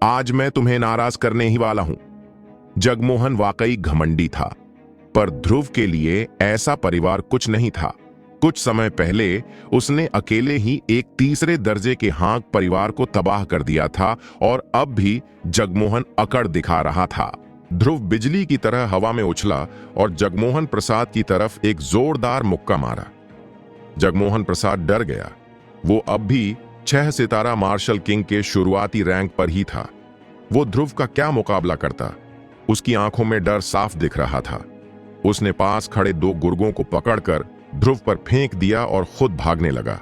आज मैं तुम्हें नाराज करने ही वाला हूं। जगमोहन वाकई घमंडी था, पर ध्रुव के लिए ऐसा परिवार कुछ नहीं था। कुछ समय पहले उसने अकेले ही एक तीसरे दर्जे के हांक परिवार को तबाह कर दिया था और अब भी जगमोहन अकड़ दिखा रहा था। ध्रुव बिजली की तरह हवा में उछला और जगमोहन प्रसाद की तरफ एक जोरदार मुक्का मारा। जगमोहन प्रसाद डर गया। वो अब भी 6 सितारा मार्शल किंग के शुरुआती रैंक पर ही था। वो ध्रुव का क्या मुकाबला करता? उसकी आंखों में डर साफ दिख रहा था। उसने पास खड़े 2 गुर्गों को पकड़कर ध्रुव पर फेंक दिया और खुद भागने लगा।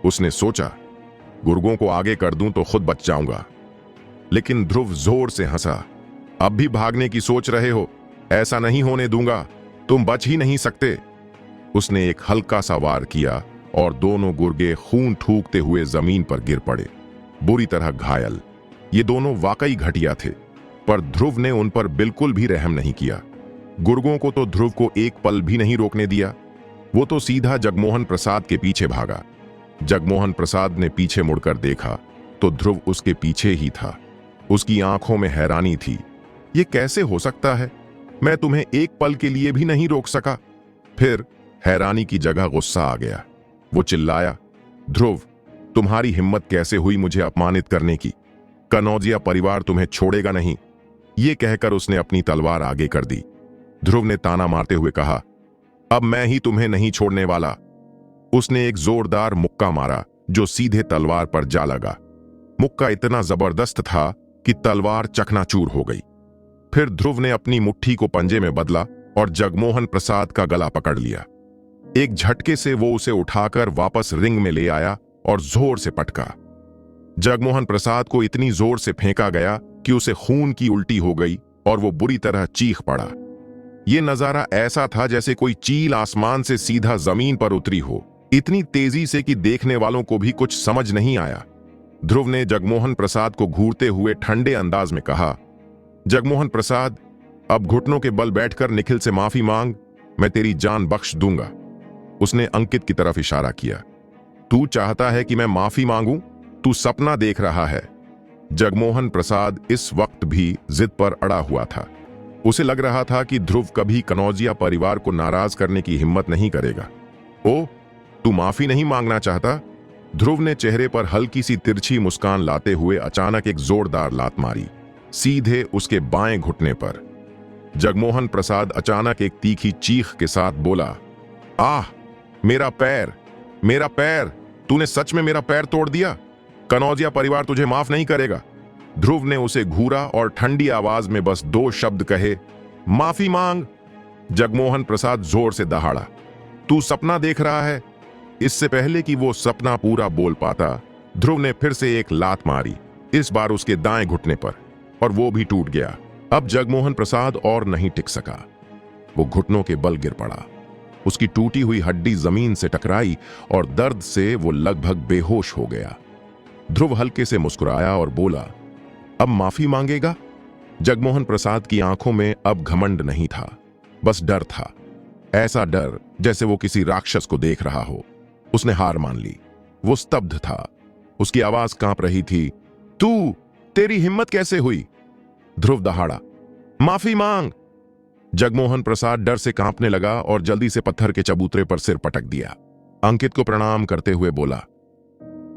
उसने सोचा, गुर्गों को आगे कर दूं तो खुद बच जाऊंगा। लेकिन ध्रुव जोर से हंसा। अब भी भागने की सोच रहे हो? ऐसा नहीं होने दूंगा, तुम बच ही नहीं सकते। उसने एक हल्का सा वार किया और दोनों गुर्गे खून थूकते हुए जमीन पर गिर पड़े, बुरी तरह घायल। ये दोनों वाकई घटिया थे, पर ध्रुव ने उन पर बिल्कुल भी रहम नहीं किया। गुर्गों को तो ध्रुव को एक पल भी नहीं रोकने दिया। वो तो सीधा जगमोहन प्रसाद के पीछे भागा। जगमोहन प्रसाद ने पीछे मुड़कर देखा तो ध्रुव उसके पीछे ही था। उसकी आंखों में हैरानी थी। ये कैसे हो सकता है? मैं तुम्हें एक पल के लिए भी नहीं रोक सका। फिर हैरानी की जगह गुस्सा आ गया। वो चिल्लाया, ध्रुव, तुम्हारी हिम्मत कैसे हुई मुझे अपमानित करने की? कनौजिया परिवार तुम्हें छोड़ेगा नहीं। ये कहकर उसने अपनी तलवार आगे कर दी। ध्रुव ने ताना मारते हुए कहा, अब मैं ही तुम्हें नहीं छोड़ने वाला। उसने एक जोरदार मुक्का मारा जो सीधे तलवार पर जा लगा। मुक्का इतना जबरदस्त था कि तलवार चकनाचूर हो गई। फिर ध्रुव ने अपनी मुट्ठी को पंजे में बदला और जगमोहन प्रसाद का गला पकड़ लिया। एक झटके से वो उसे उठाकर वापस रिंग में ले आया और जोर से पटका। जगमोहन प्रसाद को इतनी जोर से फेंका गया कि उसे खून की उल्टी हो गई और वो बुरी तरह चीख पड़ा। ये नजारा ऐसा था जैसे कोई चील आसमान से सीधा जमीन पर उतरी हो, इतनी तेजी से कि देखने वालों को भी कुछ समझ नहीं आया। ध्रुव ने जगमोहन प्रसाद को घूरते हुए ठंडे अंदाज में कहा, जगमोहन प्रसाद, अब घुटनों के बल बैठकर निखिल से माफी मांग, मैं तेरी जान बख्श दूंगा। उसने अंकित की तरफ इशारा किया। तू चाहता है कि मैं माफी मांगूं? तू सपना देख रहा है। जगमोहन प्रसाद इस वक्त भी जिद पर अड़ा हुआ था। उसे लग रहा था कि ध्रुव कभी कनौजिया परिवार को नाराज करने की हिम्मत नहीं करेगा। ओ, तू माफी नहीं मांगना चाहता? ध्रुव ने चेहरे पर हल्की सी तिरछी मुस्कान लाते हुए अचानक एक जोरदार लात मारी, सीधे उसके बाएं घुटने पर। जगमोहन प्रसाद अचानक एक तीखी चीख के साथ बोला, आह, मेरा पैर, मेरा पैर, तूने सच में मेरा पैर तोड़ दिया। कनौजिया परिवार तुझे माफ नहीं करेगा। ध्रुव ने उसे घूरा और ठंडी आवाज में बस 2 शब्द कहे, माफी मांग। जगमोहन प्रसाद जोर से दहाड़ा, तू सपना देख रहा है। इससे पहले कि वो सपना पूरा बोल पाता, ध्रुव ने फिर से एक लात मारी, इस बार उसके दाएं घुटने पर, और वो भी टूट गया। अब जगमोहन प्रसाद और नहीं टिक सका। वो घुटनों के बल गिर पड़ा। उसकी टूटी हुई हड्डी जमीन से टकराई और दर्द से वो लगभग बेहोश हो गया। ध्रुव हल्के से मुस्कुराया और बोला, अब माफी मांगेगा? जगमोहन प्रसाद की आंखों में अब घमंड नहीं था, बस डर था। ऐसा डर जैसे वो किसी राक्षस को देख रहा हो। उसने हार मान ली। वो स्तब्ध था। उसकी आवाज कांप रही थी, तू, तेरी हिम्मत कैसे हुई? ध्रुव दहाड़ा। माफी मांग। जगमोहन प्रसाद डर से कांपने लगा और जल्दी से पत्थर के चबूतरे पर सिर पटक दिया। अंकित को प्रणाम करते हुए बोला,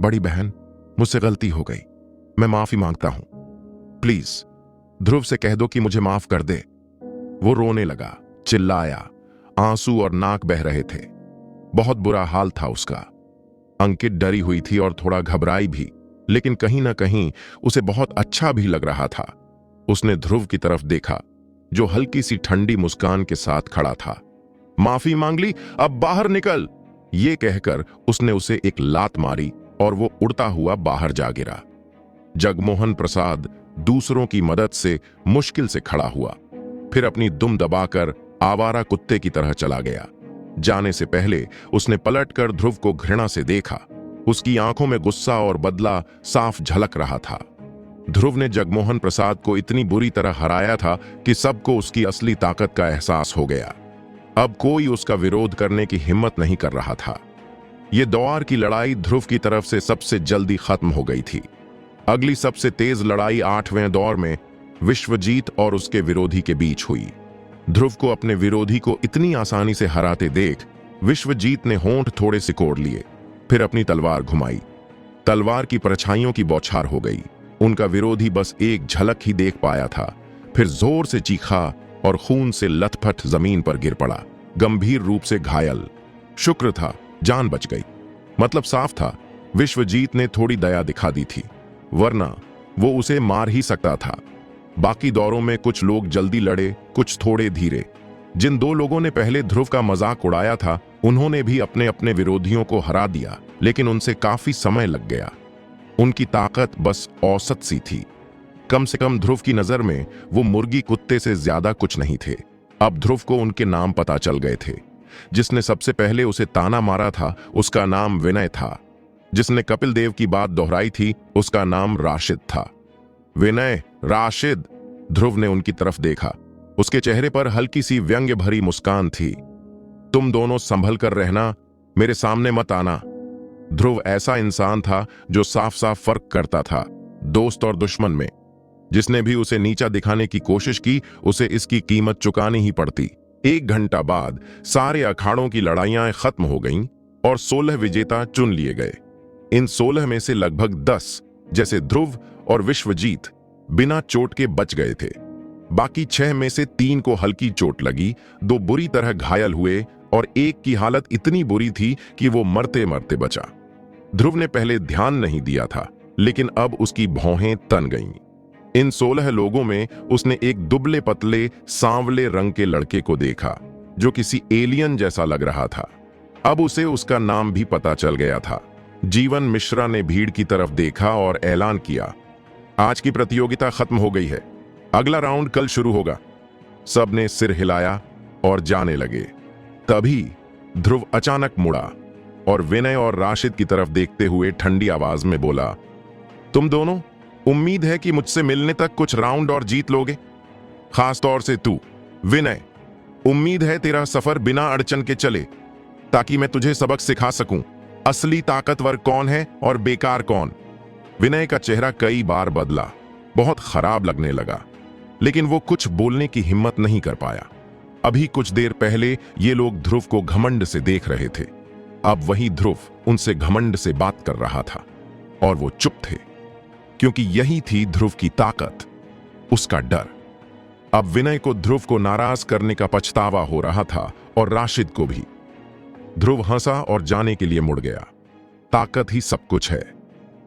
बड़ी बहन, मुझसे गलती हो गई, मैं माफी मांगता हूं। प्लीज ध्रुव से कह दो कि मुझे माफ कर दे। वो रोने लगा, चिल्लाया, आंसू और नाक बह रहे थे। बहुत बुरा हाल था उसका। अंकित डरी हुई थी और थोड़ा घबराई भी, लेकिन कहीं ना कहीं उसे बहुत अच्छा भी लग रहा था। उसने ध्रुव की तरफ देखा, जो हल्की सी ठंडी मुस्कान के साथ खड़ा था। माफी मांग ली, अब बाहर निकल। ये कहकर उसने उसे एक लात मारी और वो उड़ता हुआ बाहर जा गिरा। जगमोहन प्रसाद दूसरों की मदद से मुश्किल से खड़ा हुआ, फिर अपनी दुम दबाकर आवारा कुत्ते की तरह चला गया। जाने से पहले उसने पलटकर ध्रुव को घृणा से देखा। उसकी आंखों में गुस्सा और बदला साफ झलक रहा था। ध्रुव ने जगमोहन प्रसाद को इतनी बुरी तरह हराया था कि सबको उसकी असली ताकत का एहसास हो गया। अब कोई उसका विरोध करने की हिम्मत नहीं कर रहा था। यह दौर की लड़ाई ध्रुव की तरफ से सबसे जल्दी खत्म हो गई थी। अगली सबसे तेज लड़ाई 8वें दौर में विश्वजीत और उसके विरोधी के बीच हुई। ध्रुव को अपने विरोधी को इतनी आसानी से हराते देख विश्वजीत ने होंठ थोड़े सिकोड़ लिए, फिर अपनी तलवार घुमाई। तलवार की परछाइयों की बौछार हो गई। उनका विरोधी बस एक झलक ही देख पाया था, फिर जोर से चीखा और खून से लथपथ जमीन पर गिर पड़ा, गंभीर रूप से घायल। शुक्र था जान बच गई। मतलब साफ था, विश्वजीत ने थोड़ी दया दिखा दी थी, वरना वो उसे मार ही सकता था। बाकी दौरों में कुछ लोग जल्दी लड़े, कुछ थोड़े धीरे। जिन दो लोगों ने पहले ध्रुव का मजाक उड़ाया था, उन्होंने भी अपने अपने विरोधियों को हरा दिया, लेकिन उनसे काफी समय लग गया। उनकी ताकत बस औसत सी थी। कम से कम ध्रुव की नजर में वो मुर्गी कुत्ते से ज्यादा कुछ नहीं थे। अब ध्रुव को उनके नाम पता चल गए थे। जिसने सबसे पहले उसे ताना मारा था, उसका नाम विनय था। जिसने कपिल देव की बात दोहराई थी, उसका नाम राशिद था। विनय, राशिद। ध्रुव ने उनकी तरफ देखा। उसके चेहरे पर हल्की सी व्यंग्य भरी मुस्कान थी। तुम दोनों संभल कर रहना, मेरे सामने मत आना। ध्रुव ऐसा इंसान था जो साफ साफ फर्क करता था दोस्त और दुश्मन में। जिसने भी उसे नीचा दिखाने की कोशिश की, उसे इसकी कीमत चुकानी ही पड़ती। 1 घंटा बाद सारे अखाड़ों की लड़ाइयां खत्म हो गईं और 16 विजेता चुन लिए गए। इन 16 में से लगभग 10, जैसे ध्रुव और विश्वजीत, बिना चोट के बच गए थे। बाकी 6 में से 3 को हल्की चोट लगी, 2 बुरी तरह घायल हुए और एक की हालत इतनी बुरी थी कि वो मरते मरते बचा। ध्रुव ने पहले ध्यान नहीं दिया था, लेकिन अब उसकी भौहें तन गईं। इन 16 लोगों में उसने एक दुबले पतले सांवले रंग के लड़के को देखा, जो किसी एलियन जैसा लग रहा था। अब उसे उसका नाम भी पता चल गया था। जीवन मिश्रा ने भीड़ की तरफ देखा और ऐलान किया, आज की प्रतियोगिता खत्म हो गई है, अगला राउंड कल शुरू होगा। सबने सिर हिलाया और जाने लगे। तभी ध्रुव अचानक मुड़ा और विनय और राशिद की तरफ देखते हुए ठंडी आवाज में बोला, तुम दोनों, उम्मीद है कि मुझसे मिलने तक कुछ राउंड और जीत लोगे। खास तौर से तू विनय, उम्मीद है तेरा सफर बिना अड़चन के चले, ताकि मैं तुझे सबक सिखा सकूं, असली ताकतवर कौन है और बेकार कौन। विनय का चेहरा कई बार बदला, बहुत खराब लगने लगा, लेकिन वो कुछ बोलने की हिम्मत नहीं कर पाया। अभी कुछ देर पहले ये लोग ध्रुव को घमंड से देख रहे थे, अब वही ध्रुव उनसे घमंड से बात कर रहा था और वो चुप थे, क्योंकि यही थी ध्रुव की ताकत, उसका डर। अब विनय को ध्रुव को नाराज करने का पछतावा हो रहा था और राशिद को भी। ध्रुव हंसा और जाने के लिए मुड़ गया। ताकत ही सब कुछ है।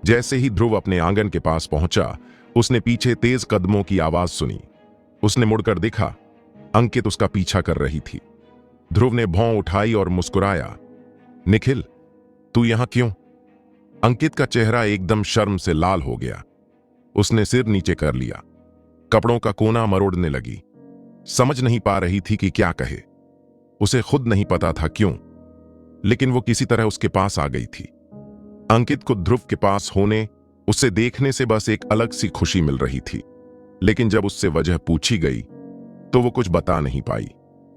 जैसे ही ध्रुव अपने आंगन के पास पहुंचा, उसने पीछे तेज कदमों की आवाज सुनी। उसने मुड़कर देखा, अंकित उसका पीछा कर रही थी। ध्रुव ने भौं उठाई और मुस्कुराया, निखिल, तू यहां क्यों? अंकित का चेहरा एकदम शर्म से लाल हो गया। उसने सिर नीचे कर लिया, कपड़ों का कोना मरोड़ने लगी। समझ नहीं पा रही थी कि क्या कहे। उसे खुद नहीं पता था क्यों, लेकिन वो किसी तरह उसके पास आ गई थी। अंकित को ध्रुव के पास होने, उसे देखने से बस एक अलग सी खुशी मिल रही थी, लेकिन जब उससे वजह पूछी गई तो वो कुछ बता नहीं पाई।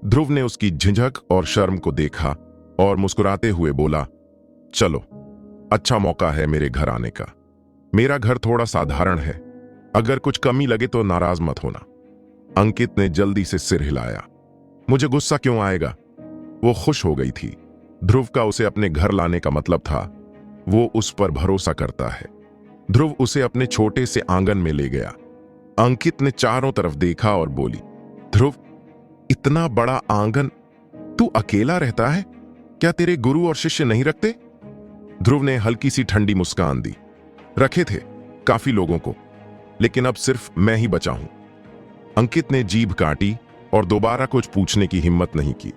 ध्रुव ने उसकी झिझक और शर्म को देखा और मुस्कुराते हुए बोला, चलो, अच्छा मौका है मेरे घर आने का। मेरा घर थोड़ा साधारण है, अगर कुछ कमी लगे तो नाराज मत होना। अंकित ने जल्दी से सिर हिलाया। मुझे गुस्सा क्यों आएगा? वो खुश हो गई थी। ध्रुव का उसे अपने घर लाने का मतलब था वो उस पर भरोसा करता है। ध्रुव उसे अपने छोटे से आंगन में ले गया। अंकित ने चारों तरफ देखा और बोली, ध्रुव, इतना बड़ा आंगन, तू अकेला रहता है? क्या तेरे गुरु और शिष्य नहीं रखते? ध्रुव ने हल्की सी ठंडी मुस्कान दी। रखे थे काफी लोगों को, लेकिन अब सिर्फ मैं ही बचा हूं। अंकित ने जीभ काटी और दोबारा कुछ पूछने की हिम्मत नहीं की।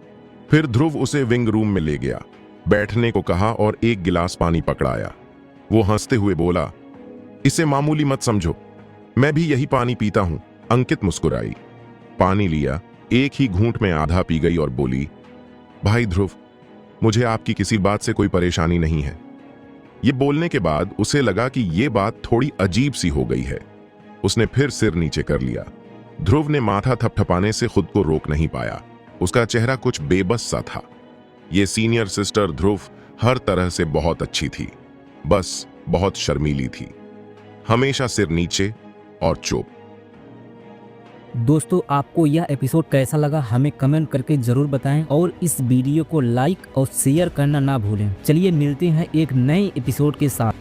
फिर ध्रुव उसे विंग रूम में ले गया, बैठने को कहा और एक गिलास पानी पकड़ाया। वो हंसते हुए बोला, इसे मामूली मत समझो, मैं भी यही पानी पीता हूं। अंकित मुस्कुराई, पानी लिया, एक ही घूंट में आधा पी गई और बोली, भाई ध्रुव, मुझे आपकी किसी बात से कोई परेशानी नहीं है। ये बोलने के बाद उसे लगा कि ये बात थोड़ी अजीब सी हो गई है। उसने फिर सिर नीचे कर लिया। ध्रुव ने माथा थपथपाने से खुद को रोक नहीं पाया। उसका चेहरा कुछ बेबस सा था। ये सीनियर सिस्टर ध्रुव हर तरह से बहुत अच्छी थी, बस बहुत शर्मीली थी, हमेशा सिर नीचे और चुप।
दोस्तों, आपको यह एपिसोड कैसा लगा हमें कमेंट करके जरूर बताएं और इस वीडियो को लाइक और शेयर करना ना भूलें। चलिए मिलते हैं एक नए एपिसोड के साथ।